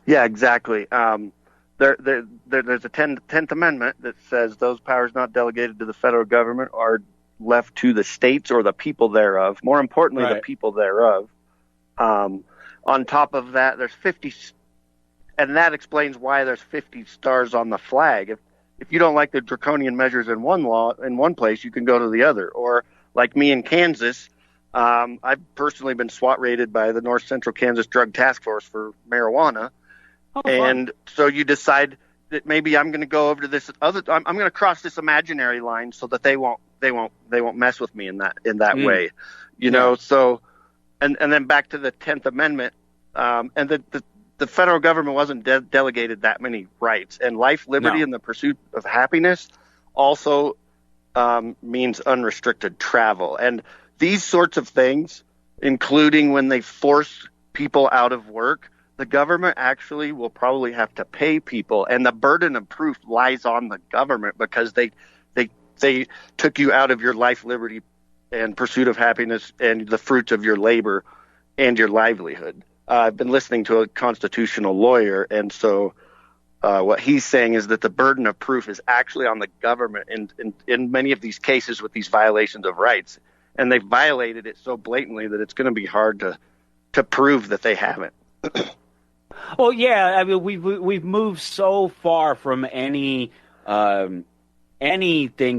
Yeah, exactly. There's a 10th Amendment that says those powers not delegated to the federal government are left to the states or the people thereof. More importantly, the people thereof. On top of that, there's 50 and that explains why there's 50 stars on the flag. If you don't like the draconian measures in one place, you can go to the other. Or like me in Kansas, I've personally been SWAT raided by the North Central Kansas Drug Task Force for marijuana. And so you decide that maybe I'm going to go over to this other. I'm going to cross this imaginary line so that they won't mess with me in that way, you know. So, and then back to the 10th Amendment, and the federal government wasn't delegated that many rights, and life, liberty, and the pursuit of happiness also means unrestricted travel, and these sorts of things, including when they force people out of work. The government actually will probably have to pay people, and the burden of proof lies on the government because they took you out of your life, liberty, and pursuit of happiness and the fruits of your labor and your livelihood. I've been listening to a constitutional lawyer, and so what he's saying is that the burden of proof is actually on the government in many of these cases with these violations of rights, and they've violated it so blatantly that it's going to be hard to prove that they haven't. Well, yeah, I mean, we've moved so far from anything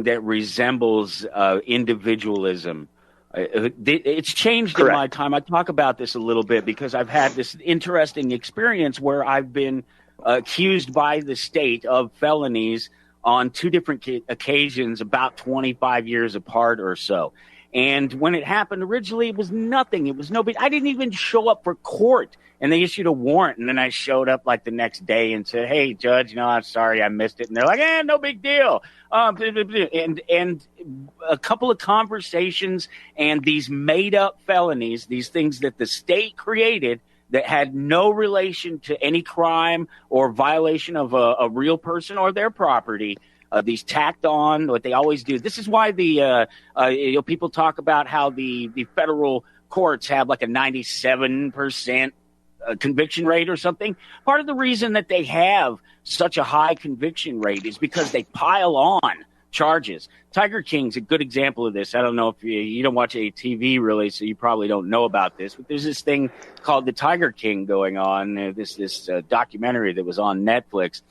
that resembles individualism. It's changed in my time. I talk about this a little bit because I've had this interesting experience where I've been accused by the state of felonies on two different occasions, about 25 years apart or so. And when it happened originally, it was nothing. It was no big. I didn't even show up for court, and they issued a warrant. And then I showed up like the next day and said, "Hey, Judge, I'm sorry, I missed it." And they're like, "No big deal." And a couple of conversations and these made up felonies, these things that the state created that had no relation to any crime or violation of a real person or their property. These tacked on, what they always do. This is why people talk about how the federal courts have like a 97% conviction rate or something. Part of the reason that they have such a high conviction rate is because they pile on charges. Tiger King's a good example of this. I don't know if you don't watch any TV really, so you probably don't know about this, but there's this thing called the Tiger King going on, this documentary that was on Netflix.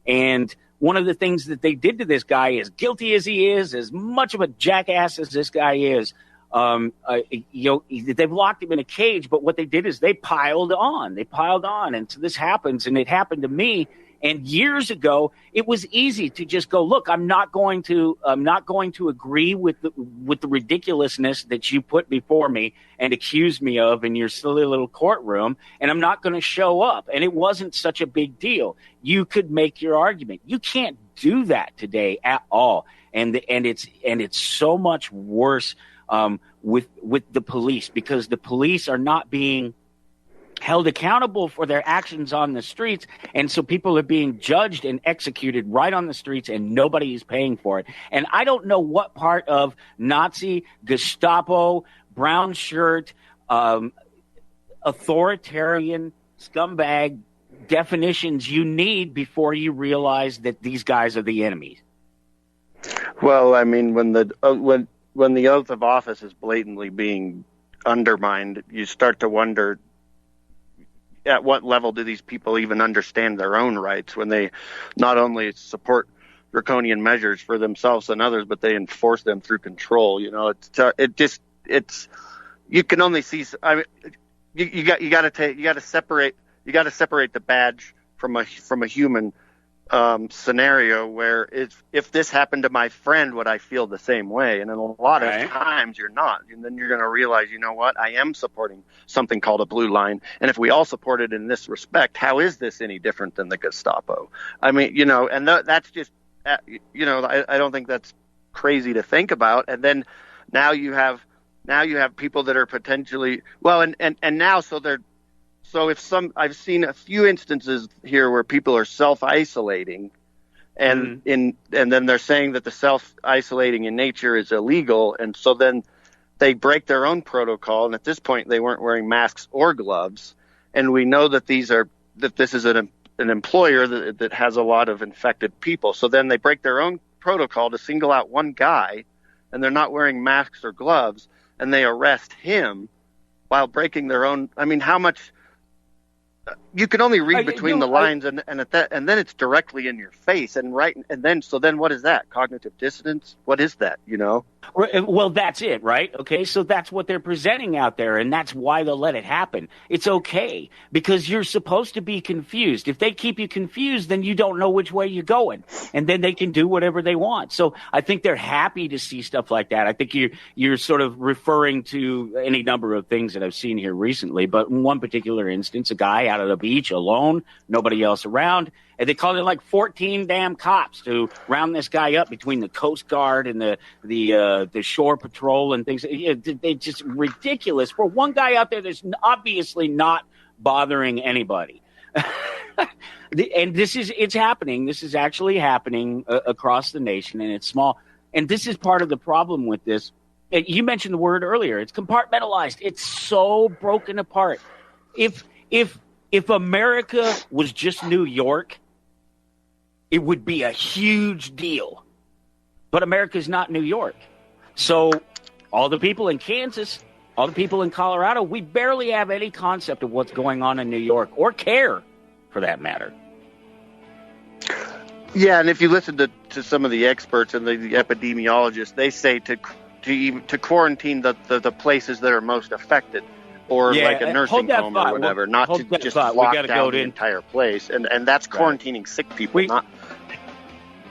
And one of the things that they did to this guy, as guilty as he is, as much of a jackass as this guy is, they've locked him in a cage. But what they did is they piled on. And so this happens, and it happened to me. And years ago, it was easy to just go, look, I'm not going to agree with the ridiculousness that you put before me and accuse me of in your silly little courtroom, and I'm not going to show up. And it wasn't such a big deal. You could make your argument. You can't do that today at all. And it's so much worse with the police, because the police are not being held accountable for their actions on the streets, and so people are being judged and executed right on the streets, and nobody is paying for it. And I don't know what part of Nazi, Gestapo, brown shirt, authoritarian scumbag definitions you need before you realize that these guys are the enemies. Well, I mean, when the oath of office is blatantly being undermined, you start to wonder, at what level do these people even understand their own rights when they not only support draconian measures for themselves and others, but they enforce them through control? You know, you can only see. I mean, you got to separate the badge from a human scenario where if this happened to my friend, would I feel the same way? And in a lot of times you're not. And then you're going to realize, you know what, I am supporting something called a blue line. And if we all support it in this respect, how is this any different than the Gestapo? I mean, you know, and that's just, you know, I don't think that's crazy to think about. And then now you have people that are potentially, well, and now, so I've seen a few instances here where people are self-isolating, and then they're saying that the self-isolating in nature is illegal, and so then they break their own protocol. And at this point, they weren't wearing masks or gloves, and we know that this is an employer that has a lot of infected people. So then they break their own protocol to single out one guy, and they're not wearing masks or gloves, and they arrest him while breaking their own. I mean, how much? you can only read between the lines, and then it's directly in your face, and then what is that? Cognitive dissonance? What is that? Well, that's it, right? Okay, so that's what they're presenting out there, and that's why they'll let it happen. It's okay, because you're supposed to be confused. If they keep you confused, then you don't know which way you're going, and then they can do whatever they want. So I think they're happy to see stuff like that. I think you're sort of referring to any number of things that I've seen here recently, but in one particular instance, a guy out of the beach alone, nobody else around, and they called it like 14 damn cops to round this guy up between the Coast Guard and the shore patrol and things. They just ridiculous for one guy out there that's obviously not bothering anybody. And it's happening. This is actually happening across the nation, and it's small. And this is part of the problem with this. You mentioned the word earlier. It's compartmentalized. It's so broken apart. If America was just New York, it would be a huge deal. But America's not New York. So all the people in Kansas, all the people in Colorado, we barely have any concept of what's going on in New York, or care, for that matter. Yeah, and if you listen to some of the experts and the epidemiologists, they say to quarantine the places that are most affected, or like a nursing home or whatever, not to just lock down the entire place. And that's quarantining sick people.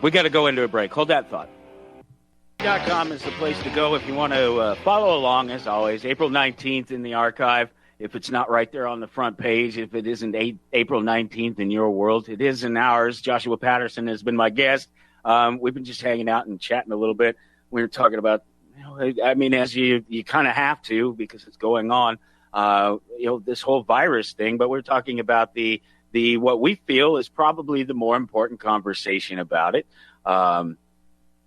We got to go into a break. Hold that thought. .com is the place to go if you want to follow along, as always. April 19th in the archive. If it's not right there on the front page, if it isn't April 19th in your world, it is in ours. Joshua Patterson has been my guest. We've been just hanging out and chatting a little bit. We were talking about, I mean, as you kind of have to, because it's going on, this whole virus thing. But we're talking about the what we feel is probably the more important conversation about it.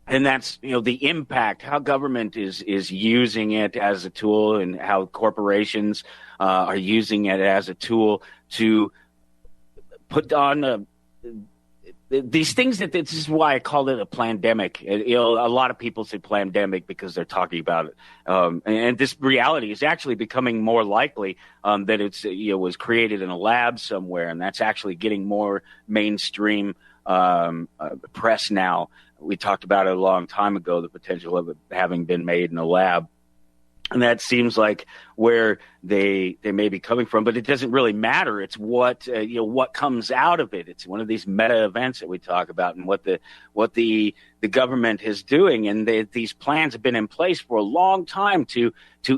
And that's, the impact, how government is using it as a tool, and how corporations are using it as a tool to put on these things. This is why I call it a pandemic. A lot of people say pandemic because they're talking about it. And this reality is actually becoming more likely that it's was created in a lab somewhere, and that's actually getting more mainstream press now. We talked about it a long time ago, the potential of it having been made in a lab. And that seems like where they may be coming from, but it doesn't really matter. It's what comes out of it. It's one of these meta events that we talk about, and what the government is doing. And these plans have been in place for a long time to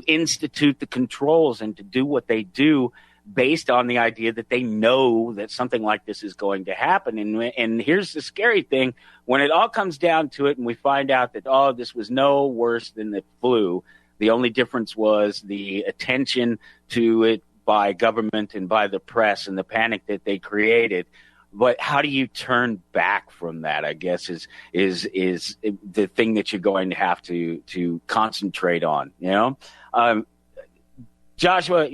institute the controls and to do what they do, based on the idea that they know that something like this is going to happen. And here's the scary thing. When it all comes down to it and we find out that, this was no worse than the flu, the only difference was the attention to it by government and by the press and the panic that they created. But how do you turn back from that, I guess, is the thing that you're going to have to concentrate on, Joshua,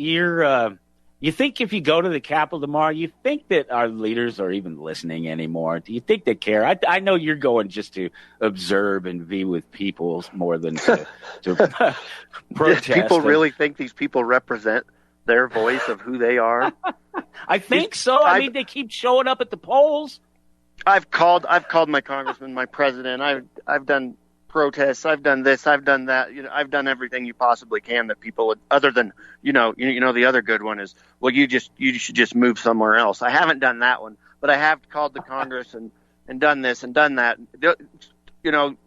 you think if you go to the Capitol tomorrow, you think that our leaders are even listening anymore? Do you think they care? I know you're going just to observe and be with people more than to protest. Do people really think these people represent their voice of who they are? I think so. I mean, they keep showing up at the polls. I've called my congressman, my president. I've done protests. I've done this. I've done that. I've done everything you possibly can that people would, other than, the other good one is, well, you should just move somewhere else. I haven't done that one, but I have called the Congress and done this and done that,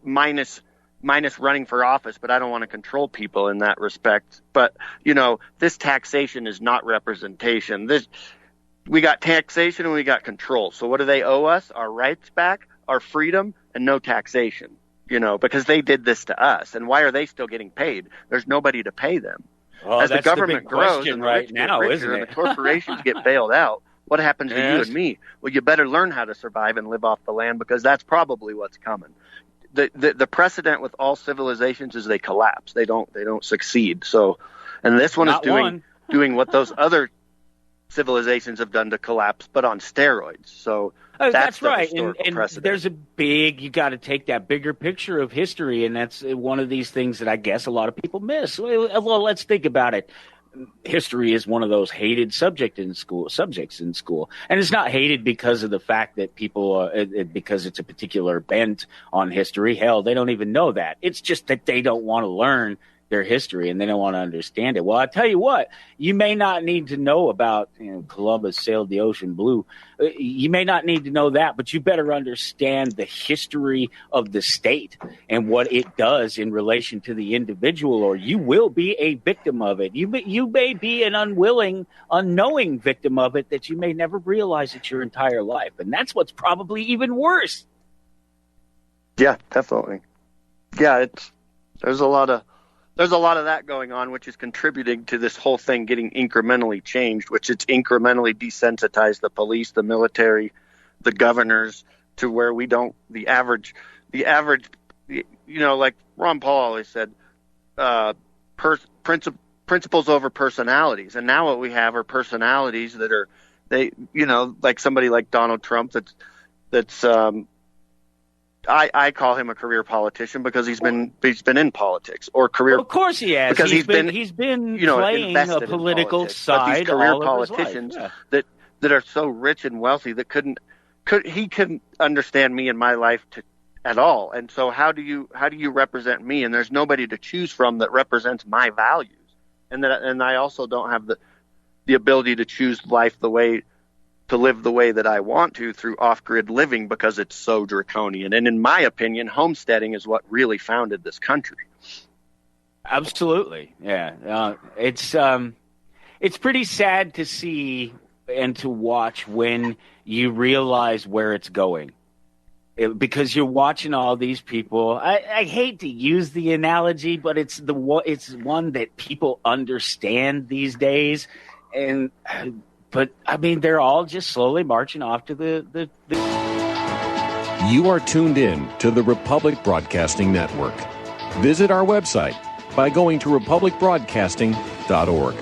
minus running for office, but I don't want to control people in that respect. But, this taxation is not representation. We got taxation and we got control. So what do they owe us? Our rights back, our freedom, and no taxation. Because they did this to us. And why are they still getting paid? There's nobody to pay them. Well, as the government grows and right now, isn't it? And the corporations get bailed out, what happens to you and me? Well, you better learn how to survive and live off the land, because that's probably what's coming. The precedent with all civilizations is they collapse. They don't succeed. So, and this one is doing what those other civilizations have done to collapse, but on steroids. So that's right. And there's you got to take that bigger picture of history, and that's one of these things that I guess a lot of people miss. Well, let's think about it. history is one of those hated subjects in school. And it's not hated because of the fact that people, because it's a particular bent on history. Hell, they don't even know that. It's just that they don't want to learn their history and they don't want to understand it. Well, I tell you what, you may not need to know about, Columbus sailed the ocean blue. You may not need to know that, but you better understand the history of the state and what it does in relation to the individual, or you will be a victim of it. You may be an unwilling, unknowing victim of it that you may never realize it your entire life. And that's what's probably even worse. Yeah, definitely. Yeah, there's a lot of that going on, which is contributing to this whole thing getting incrementally changed, which it's incrementally desensitized the police, the military, the governors, to where we don't, the average, like Ron Paul always said, principles over personalities. And now what we have are personalities that are, like somebody like Donald Trump that's I call him a career politician because he's been in politics, or career. Well, of course he has. Because he's been playing a political side. But these career all politicians of his life. that are so rich and wealthy that he couldn't understand me in my life at all. And so how do you represent me? And there's nobody to choose from that represents my values. And I also don't have the ability to choose life to live the way that I want to through off-grid living, because it's so draconian. And in my opinion, homesteading is what really founded this country. Absolutely. Yeah. It's pretty sad to see and to watch when you realize where it's going. Because you're watching all these people. I hate to use the analogy, but it's one that people understand these days. But, I mean, they're all just slowly marching off to the... You are tuned in to the Republic Broadcasting Network. Visit our website by going to republicbroadcasting.org.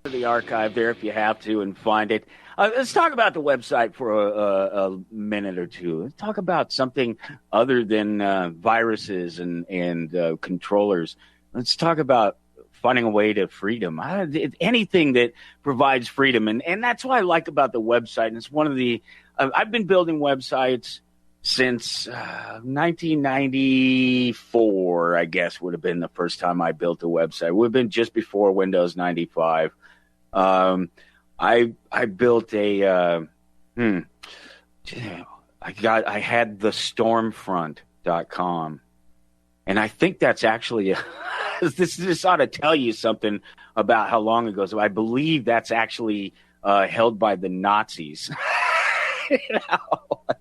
The archive there if you have to and find it. Let's talk about the website for a minute or two. Let's talk about something other than viruses and controllers. Let's talk about finding a way to freedom. Anything that provides freedom. And that's what I like about the website. And it's one of the I've been building websites since 1994, I guess, would have been the first time I built a website. It would have been just before Windows 95. I built I had the stormfront.com. And I think that's actually this ought to tell you something about how long ago. So I believe that's actually held by the Nazis.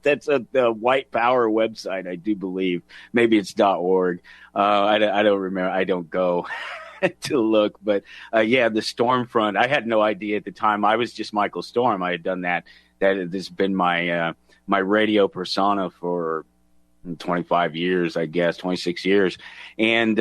That's the White Power website, I do believe. Maybe it's .org. I don't remember. I don't go to look. But the Stormfront. I had no idea at the time. I was just Michael Storm. I had done that. That has been my radio persona for 25 years, I guess, 26 years. And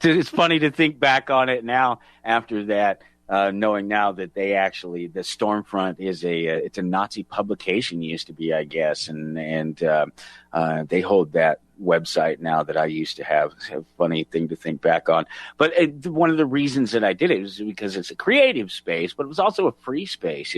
it's funny to think back on it now after that, knowing now that the Stormfront is it's a Nazi publication, used to be, I guess. And they hold that website now that I used to have. It's a funny thing to think back on. But one of the reasons that I did it was because it's a creative space, but it was also a free space.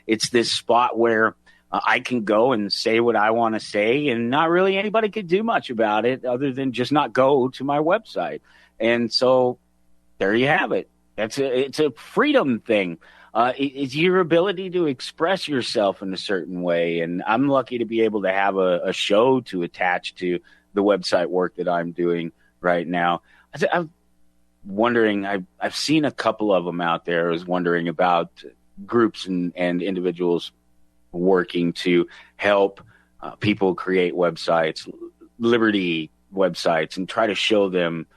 It's this spot where I can go and say what I want to say, and not really anybody could do much about it other than just not go to my website. And so there you have it. It's a freedom thing. It's your ability to express yourself in a certain way. And I'm lucky to be able to have a show to attach to the website work that I'm doing right now. I'm wondering, I've seen a couple of them out there. I was wondering about groups and individuals working to help people create websites, Liberty websites, and try to show them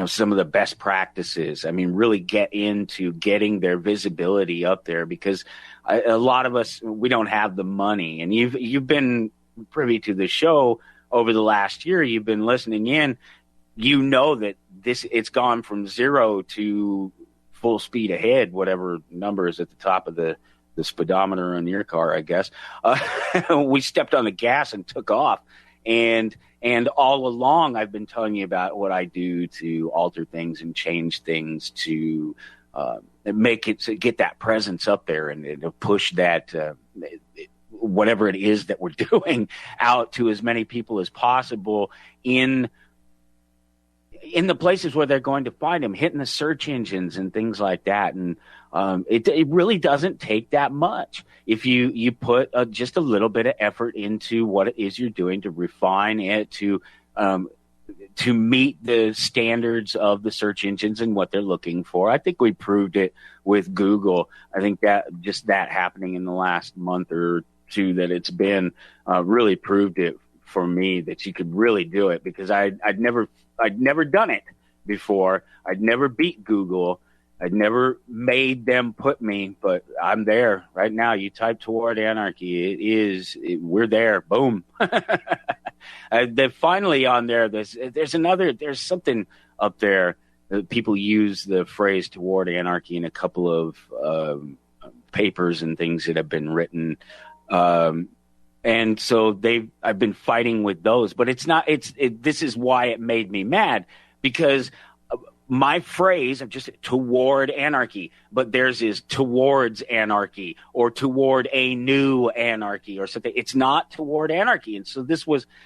some of the best practices. I mean, really get into getting their visibility up there, because a lot of us, we don't have the money. And you've been privy to the show over the last year. You've been listening in. You know that it's gone from 0 to full speed ahead, whatever number is at the top of the the speedometer on your car, I guess. We stepped on the gas and took off. And all along, I've been telling you about what I do to alter things and change things to make it, to get that presence up there and to push that whatever it is that we're doing out to as many people as possible in the places where they're going to find them, hitting the search engines and things like that. And it really doesn't take that much if you put just a little bit of effort into what it is you're doing to refine it, to meet the standards of the search engines and what they're looking for. I think we proved it with Google. I think that just that happening in the last month or two that it's been really proved it for me that you could really do it, because I'd never done it before. I'd never beat Google. I'd never made them put me, but I'm there right now. You type Toward Anarchy, we're there. Boom. They're finally on there. There's something up there. People use the phrase Toward Anarchy in a couple of papers and things that have been written. And so I've been fighting with those, but this is why it made me mad, because my phrase of just Toward Anarchy, but theirs is Towards Anarchy or Toward a New Anarchy or something. It's not Toward Anarchy. And so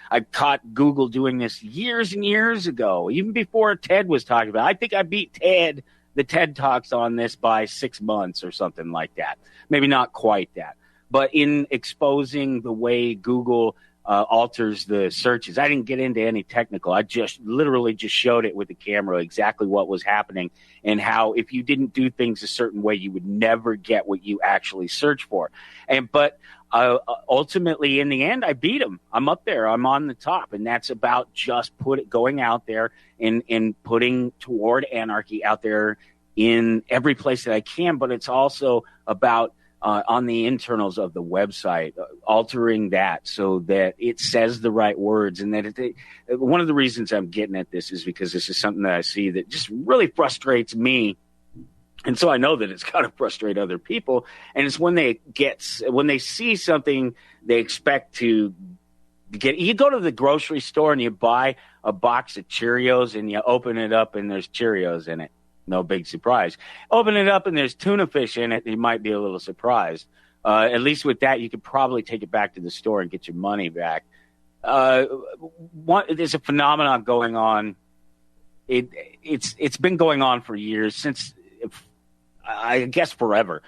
I caught Google doing this years and years ago, even before Ted was talking about it. I think I beat the TED Talks on this by 6 months or something like that. Maybe not quite that. But in exposing the way Google alters the searches, I didn't get into any technical. I just literally just showed it with the camera exactly what was happening and how if you didn't do things a certain way, you would never get what you actually search for. But ultimately, in the end, I beat them. I'm up there. I'm on the top. And that's about just going out there and putting Toward Anarchy out there in every place that I can. But it's also about on the internals of the website, altering that so that it says the right words. And that one of the reasons I'm getting at this is because this is something that I see that just really frustrates me. And so I know that it's got to frustrate other people. And it's when they see something they expect to get. You go to the grocery store and you buy a box of Cheerios and you open it up and there's Cheerios in it. No big surprise. Open it up and there's tuna fish in it. You might be a little surprised. At least with that, you could probably take it back to the store and get your money back. There's a phenomenon going on. It's been going on for years, since I guess forever.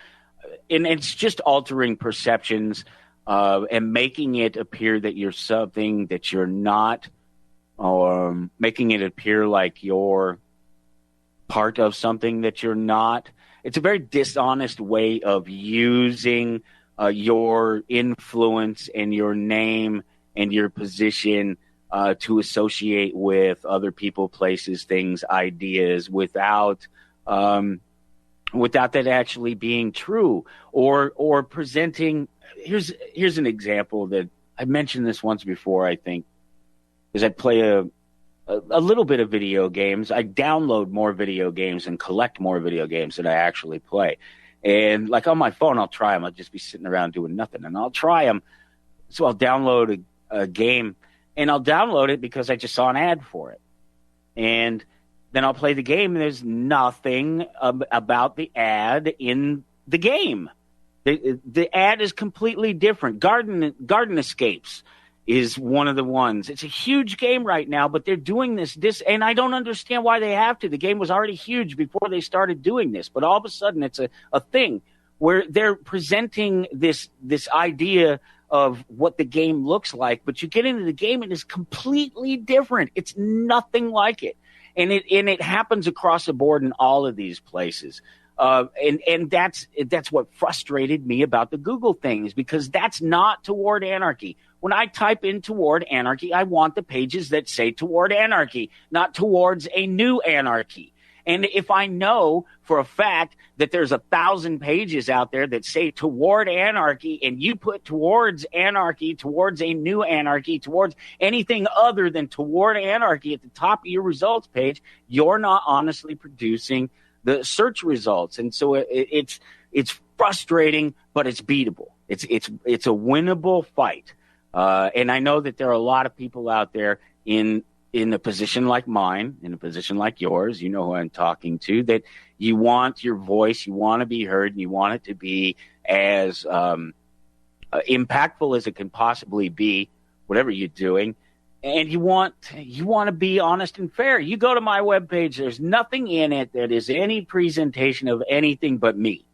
And it's just altering perceptions and making it appear that you're something that you're not, or making it appear like you're part of something that you're not. It's a very dishonest way of using your influence and your name and your position to associate with other people, places, things, ideas without that actually being true or presenting. Here's an example that I mentioned this once before, I think, is I play a little bit of video games. I download more video games and collect more video games than I actually play. And like on my phone, I'll try them. I'll just be sitting around doing nothing, and I'll try them. So I'll download a game, and I'll download it because I just saw an ad for it. And then I'll play the game, and there's nothing about the ad in the game. The ad is completely different. Garden Escapes is one of the ones. It's a huge game right now, but they're doing this, and I don't understand why they have to. The game was already huge before they started doing this, but all of a sudden it's a thing where they're presenting this idea of what the game looks like, but you get into the game and it's completely different. It's nothing like it. And it happens across the board in all of these places. And that's what frustrated me about the Google thing, is because that's not Toward Anarchy. When I type in Toward Anarchy, I want the pages that say Toward Anarchy, not Towards a New Anarchy. And if I know for a fact that there's 1,000 pages out there that say Toward Anarchy, and you put Towards Anarchy, Towards a New Anarchy, Towards anything other than Toward Anarchy at the top of your results page, you're not honestly producing the search results. And so it's frustrating, but it's beatable. It's a winnable fight. And I know that there are a lot of people out there in a position like mine, in a position like yours, you know who I'm talking to, that you want your voice, you want to be heard, and you want it to be as impactful as it can possibly be, whatever you're doing. And you want to be honest and fair. You go to my webpage, there's nothing in it that is any presentation of anything but me.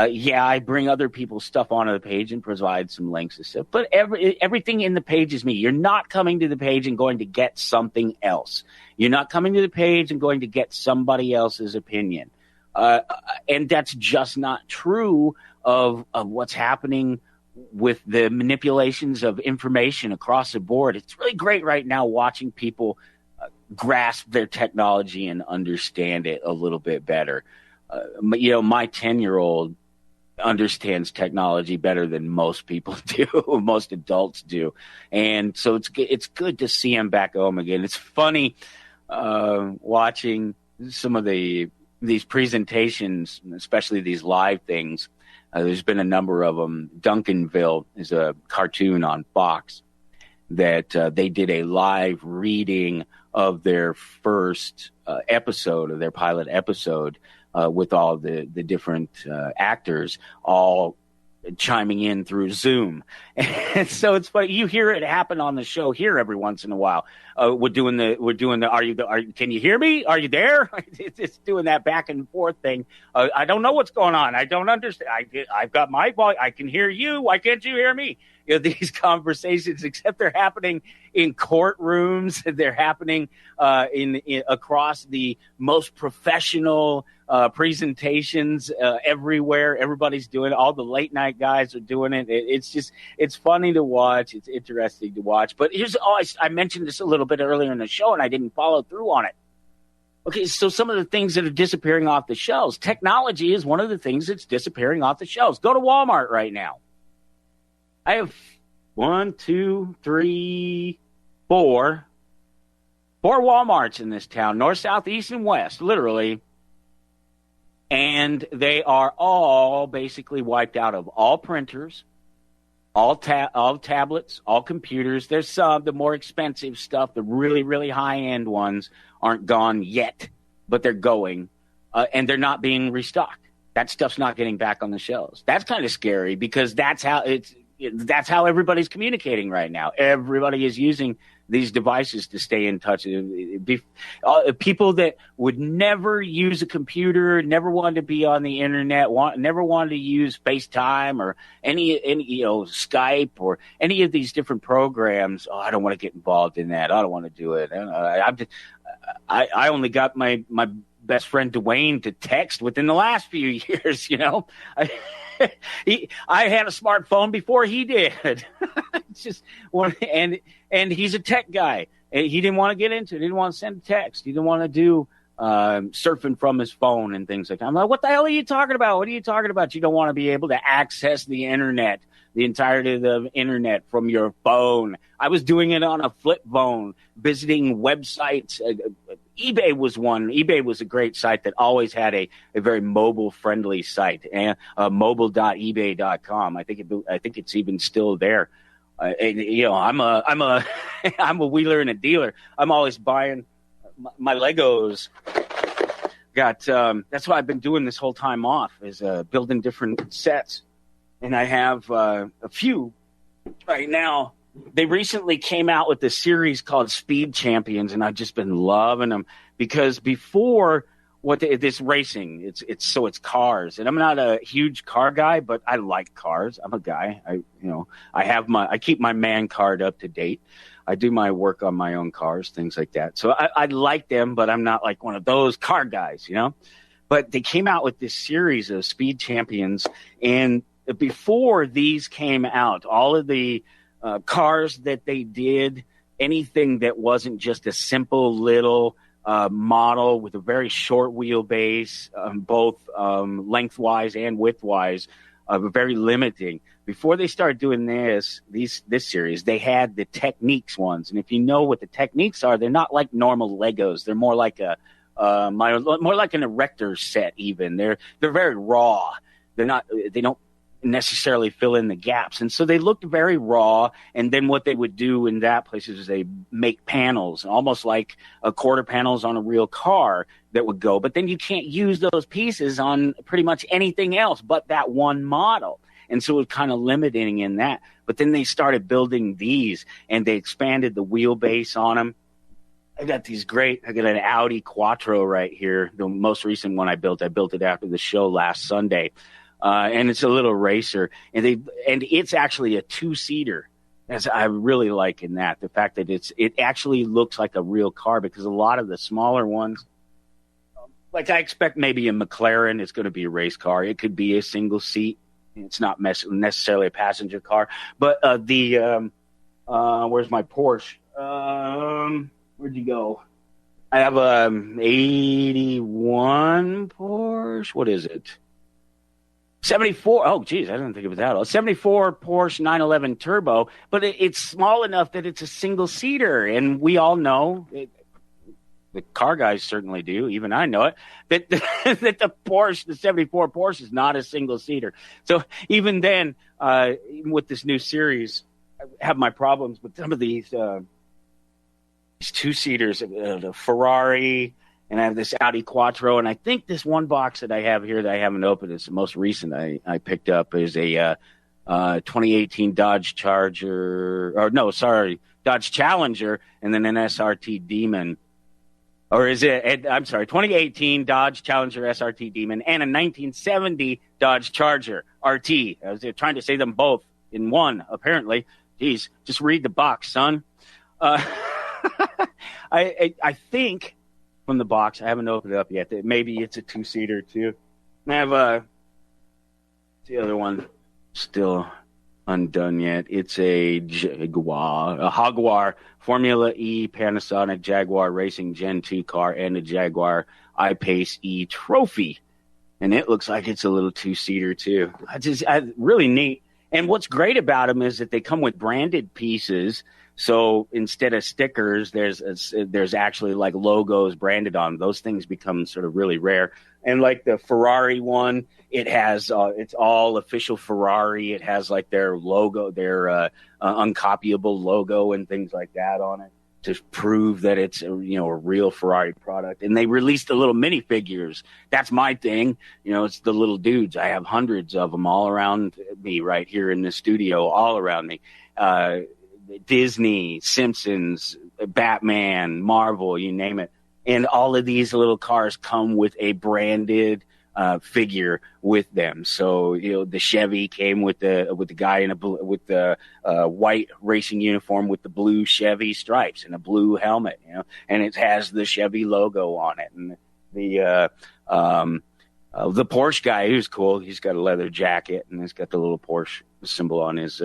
Yeah, I bring other people's stuff onto the page and provide some links and stuff, but everything in the page is me. You're not coming to the page and going to get something else. You're not coming to the page and going to get somebody else's opinion. And that's just not true of what's happening with the manipulations of information across the board. It's really great right now watching people grasp their technology and understand it a little bit better. My 10-year-old understands technology better than most people do, most adults do. And so it's good to see him back home again. It's funny watching some of these presentations, especially these live things. There's been a number of them. Duncanville is a cartoon on Fox that they did a live reading of their first episode, of their pilot episode, with all the different actors all chiming in through Zoom. And so it's funny. You hear it happen on the show here every once in a while. We're doing the, can you hear me? Are you there? It's doing that back and forth thing. I don't know what's going on. I don't understand. I've got my voice. I can hear you. Why can't you hear me? These conversations, except they're happening in courtrooms. They're happening in across the most professional presentations everywhere. Everybody's doing it. All the late night guys are doing it. It's funny to watch. It's interesting to watch. But here's, I mentioned this a little bit earlier in the show, and I didn't follow through on it. Okay, so some of the things that are disappearing off the shelves. Technology is one of the things that's disappearing off the shelves. Go to Walmart right now. I have 1, 2, 3, 4 Walmarts in this town, north, south, east, and west, literally. And they are all basically wiped out of all printers, all tablets, all computers. There's some, the more expensive stuff, the really, really high-end ones aren't gone yet, but they're going, and they're not being restocked. That stuff's not getting back on the shelves. That's kind of scary because that's how everybody's communicating right now. Everybody is using these devices to stay in touch. People that would never use a computer, never wanted to be on the internet, never wanted to use FaceTime or any Skype or any of these different programs. Oh, I don't want to get involved in that. I don't want to do it. I only got my best friend Dwayne to text within the last few years. I had a smartphone before he did. It's just one, and he's a tech guy. He didn't want to get into it. He didn't want to send a text. He didn't want to do surfing from his phone and things like that. I'm like, what the hell are you talking about? What are you talking about? You don't want to be able to access the internet, the entirety of the internet from your phone. I was doing it on a flip phone, visiting websites. eBay was one. eBay was a great site that always had a very mobile-friendly site, and mobile.ebay.com. I think it's even still there. I'm a wheeler and a dealer. I'm always buying my Legos. That's what I've been doing this whole time off, is building different sets, and I have a few right now. They recently came out with this series called Speed Champions, and I've just been loving them because before this racing, it's cars, and I'm not a huge car guy, but I like cars. I'm a guy. I keep my man card up to date. I do my work on my own cars, things like that. So I like them, but I'm not like one of those car guys, But they came out with this series of Speed Champions, and before these came out, all of the cars that they did, anything that wasn't just a simple little model with a very short wheelbase, both lengthwise and widthwise, very limiting. Before they started doing this series, they had the Techniques ones, and if you know what the Techniques are, they're not like normal Legos. They're more like more like an erector set. Even they're very raw. they don't necessarily fill in the gaps. And so they looked very raw. And then what they would do in that place is they make panels, almost like a quarter panels on a real car that would go. But then you can't use those pieces on pretty much anything else but that one model. And so it was kind of limiting in that. But then they started building these, and they expanded the wheelbase on them. I got an Audi Quattro right here, the most recent one I built. I built it after the show last Sunday. And it's a little racer, and it's actually a two-seater. As I really like in that, the fact that it actually looks like a real car, because a lot of the smaller ones, like I expect maybe a McLaren is going to be a race car. It could be a single seat. It's not necessarily a passenger car. But where's my Porsche? Where'd you go? I have a 81 Porsche. What is it? 74. Oh, geez, I didn't think it was that old. 74 Porsche 911 Turbo, but it's small enough that it's a single seater, and we all know the car guys certainly do. Even I know it that that the 74 Porsche is not a single seater. So even then, even with this new series, I have my problems with some of these two seaters, the Ferrari. And I have this Audi Quattro, and I think this one box that I have here that I haven't opened is the most recent I picked up is a 2018 Dodge Challenger, and then an SRT Demon. Or is it, I'm sorry, 2018 Dodge Challenger SRT Demon and a 1970 Dodge Charger RT. I was trying to say them both in one, apparently. Geez, just read the box, son. I think... from the box, I haven't opened it up yet. Maybe it's a two-seater too. I have the other one still undone yet. It's a Jaguar Formula E Panasonic Jaguar Racing Gen 2 car, and a Jaguar I-Pace E Trophy, and it looks like it's a little two-seater too. Really neat. And what's great about them is that they come with branded pieces. So instead of stickers, there's actually like logos branded on them. Those things become sort of really rare. And like the Ferrari one, it has it's all official Ferrari. It has like their logo, their uncopyable logo and things like that on it to prove that it's a real Ferrari product. And they released the little minifigures. That's my thing. It's the little dudes. I have hundreds of them all around me right here in the studio, all around me. Disney, Simpsons, Batman, Marvel, you name it. And all of these little cars come with a branded figure with them. So, the Chevy came with the guy with the white racing uniform with the blue Chevy stripes and a blue helmet, and it has the Chevy logo on it. And the Porsche guy, who's cool, he's got a leather jacket and he's got the little Porsche symbol on his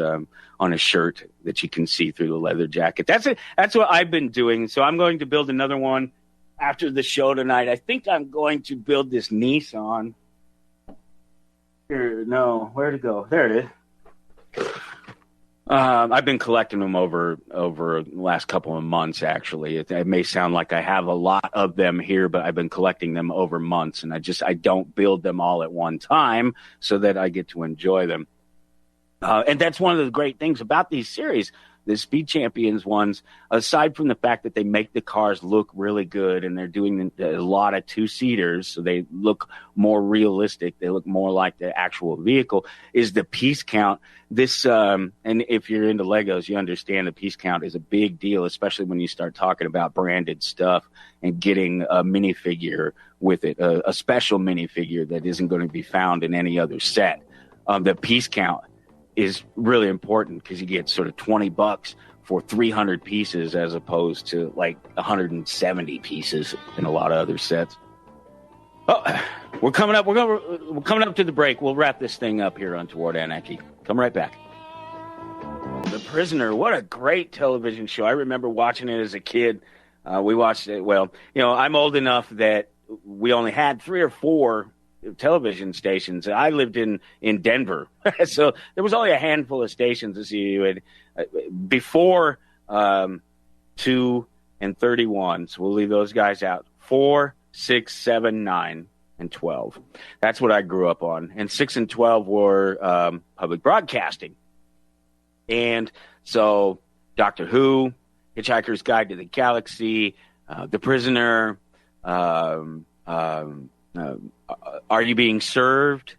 shirt that you can see through the leather jacket. That's what I've been doing. So I'm going to build another one after the show tonight. I think I'm going to build this Nissan. Where'd it go? There it is. I've been collecting them over the last couple of months, actually. It may sound like I have a lot of them here, but I've been collecting them over months, and I don't build them all at one time so that I get to enjoy them. And that's one of the great things about these series, the Speed Champions ones, aside from the fact that they make the cars look really good and they're doing a lot of two-seaters, so they look more realistic, they look more like the actual vehicle, is the piece count. And if you're into Legos, you understand the piece count is a big deal, especially when you start talking about branded stuff and getting a minifigure with it, a special minifigure that isn't going to be found in any other set. The piece count is really important because you get sort of $20 for 300 pieces as opposed to like 170 pieces in a lot of other sets. Oh, we're coming up. We're coming up to the break. We'll wrap this thing up here on Toward Anarchy. Come right back. The Prisoner. What a great television show. I remember watching it as a kid. We watched it. Well, I'm old enough that we only had 3 or 4 television stations. I lived in Denver, so there was only a handful of stations to see you before 2 and 31. So we'll leave those guys out. 4, 6, 7, 9. and 12. That's what I grew up on. And 6 and 12 were public broadcasting. And so Doctor Who, Hitchhiker's Guide to the Galaxy, The Prisoner, Are You Being Served?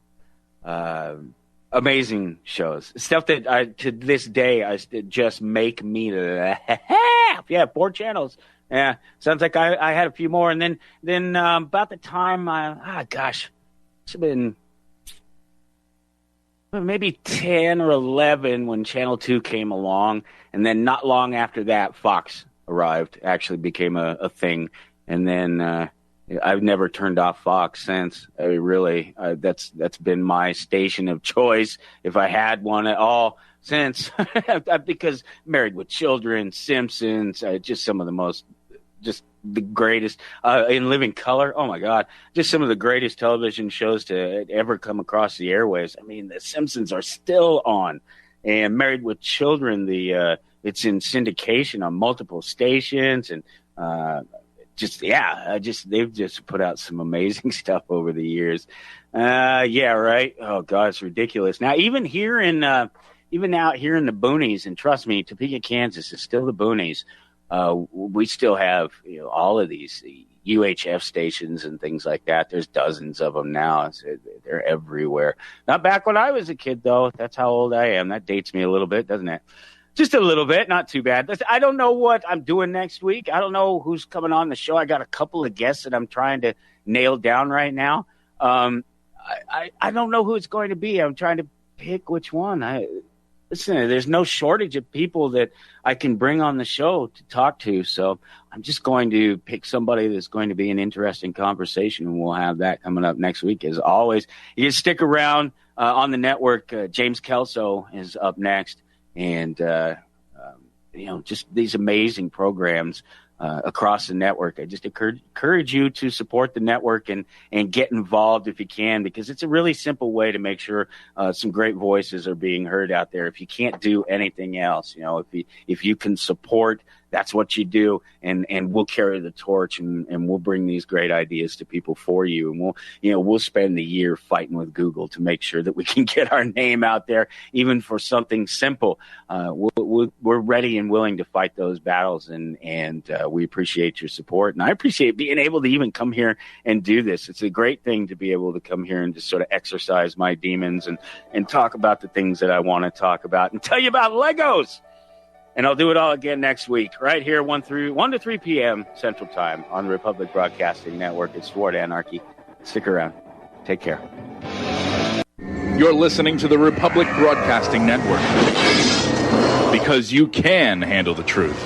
Amazing shows. Stuff that to this day, just make me laugh. Yeah, 4 channels. Yeah, sounds like I had a few more. And then about the time, it's been maybe 10 or 11 when Channel 2 came along. And then not long after that, Fox arrived, actually became a thing. And then I've never turned off Fox since. I mean, really, that's been my station of choice, if I had one at all, since. Because Married with Children, Simpsons, just some of the most, just the greatest, in living color. Oh my God, just some of the greatest television shows to ever come across the airwaves. I mean, the Simpsons are still on, and Married with Children, it's in syndication on multiple stations, and they've just put out some amazing stuff over the years. Yeah, right. Oh God, it's ridiculous. Now, even out here in the boonies, and trust me, Topeka, Kansas is still the boonies. We still have all of these UHF stations and things like that. There's dozens of them now. They're everywhere. Not back when I was a kid, though. That's how old I am. That dates me a little bit, doesn't it? Just a little bit, not too bad. I don't know what I'm doing next week. I don't know who's coming on the show. I got a couple of guests that I'm trying to nail down right now. I don't know who it's going to be. I'm trying to pick which one. Listen, there's no shortage of people that I can bring on the show to talk to. So I'm just going to pick somebody that's going to be an interesting conversation, and we'll have that coming up next week. As always, you can stick around on the network. James Kelso is up next. And, just these amazing programs across the network. I just encourage you to support the network and get involved if you can, because it's a really simple way to make sure some great voices are being heard out there. If you can't do anything else, if you can support, that's what you do, and we'll carry the torch, and we'll bring these great ideas to people for you, and we'll spend the year fighting with Google to make sure that we can get our name out there, even for something simple. We're ready and willing to fight those battles, and we appreciate your support, and I appreciate being able to even come here and do this. It's a great thing to be able to come here and just sort of exercise my demons and talk about the things that I want to talk about and tell you about Legos. And I'll do it all again next week, right here, 1 to 3 p.m. Central Time on the Republic Broadcasting Network. It's Toward Anarchy. Stick around. Take care. You're listening to the Republic Broadcasting Network, because you can handle the truth.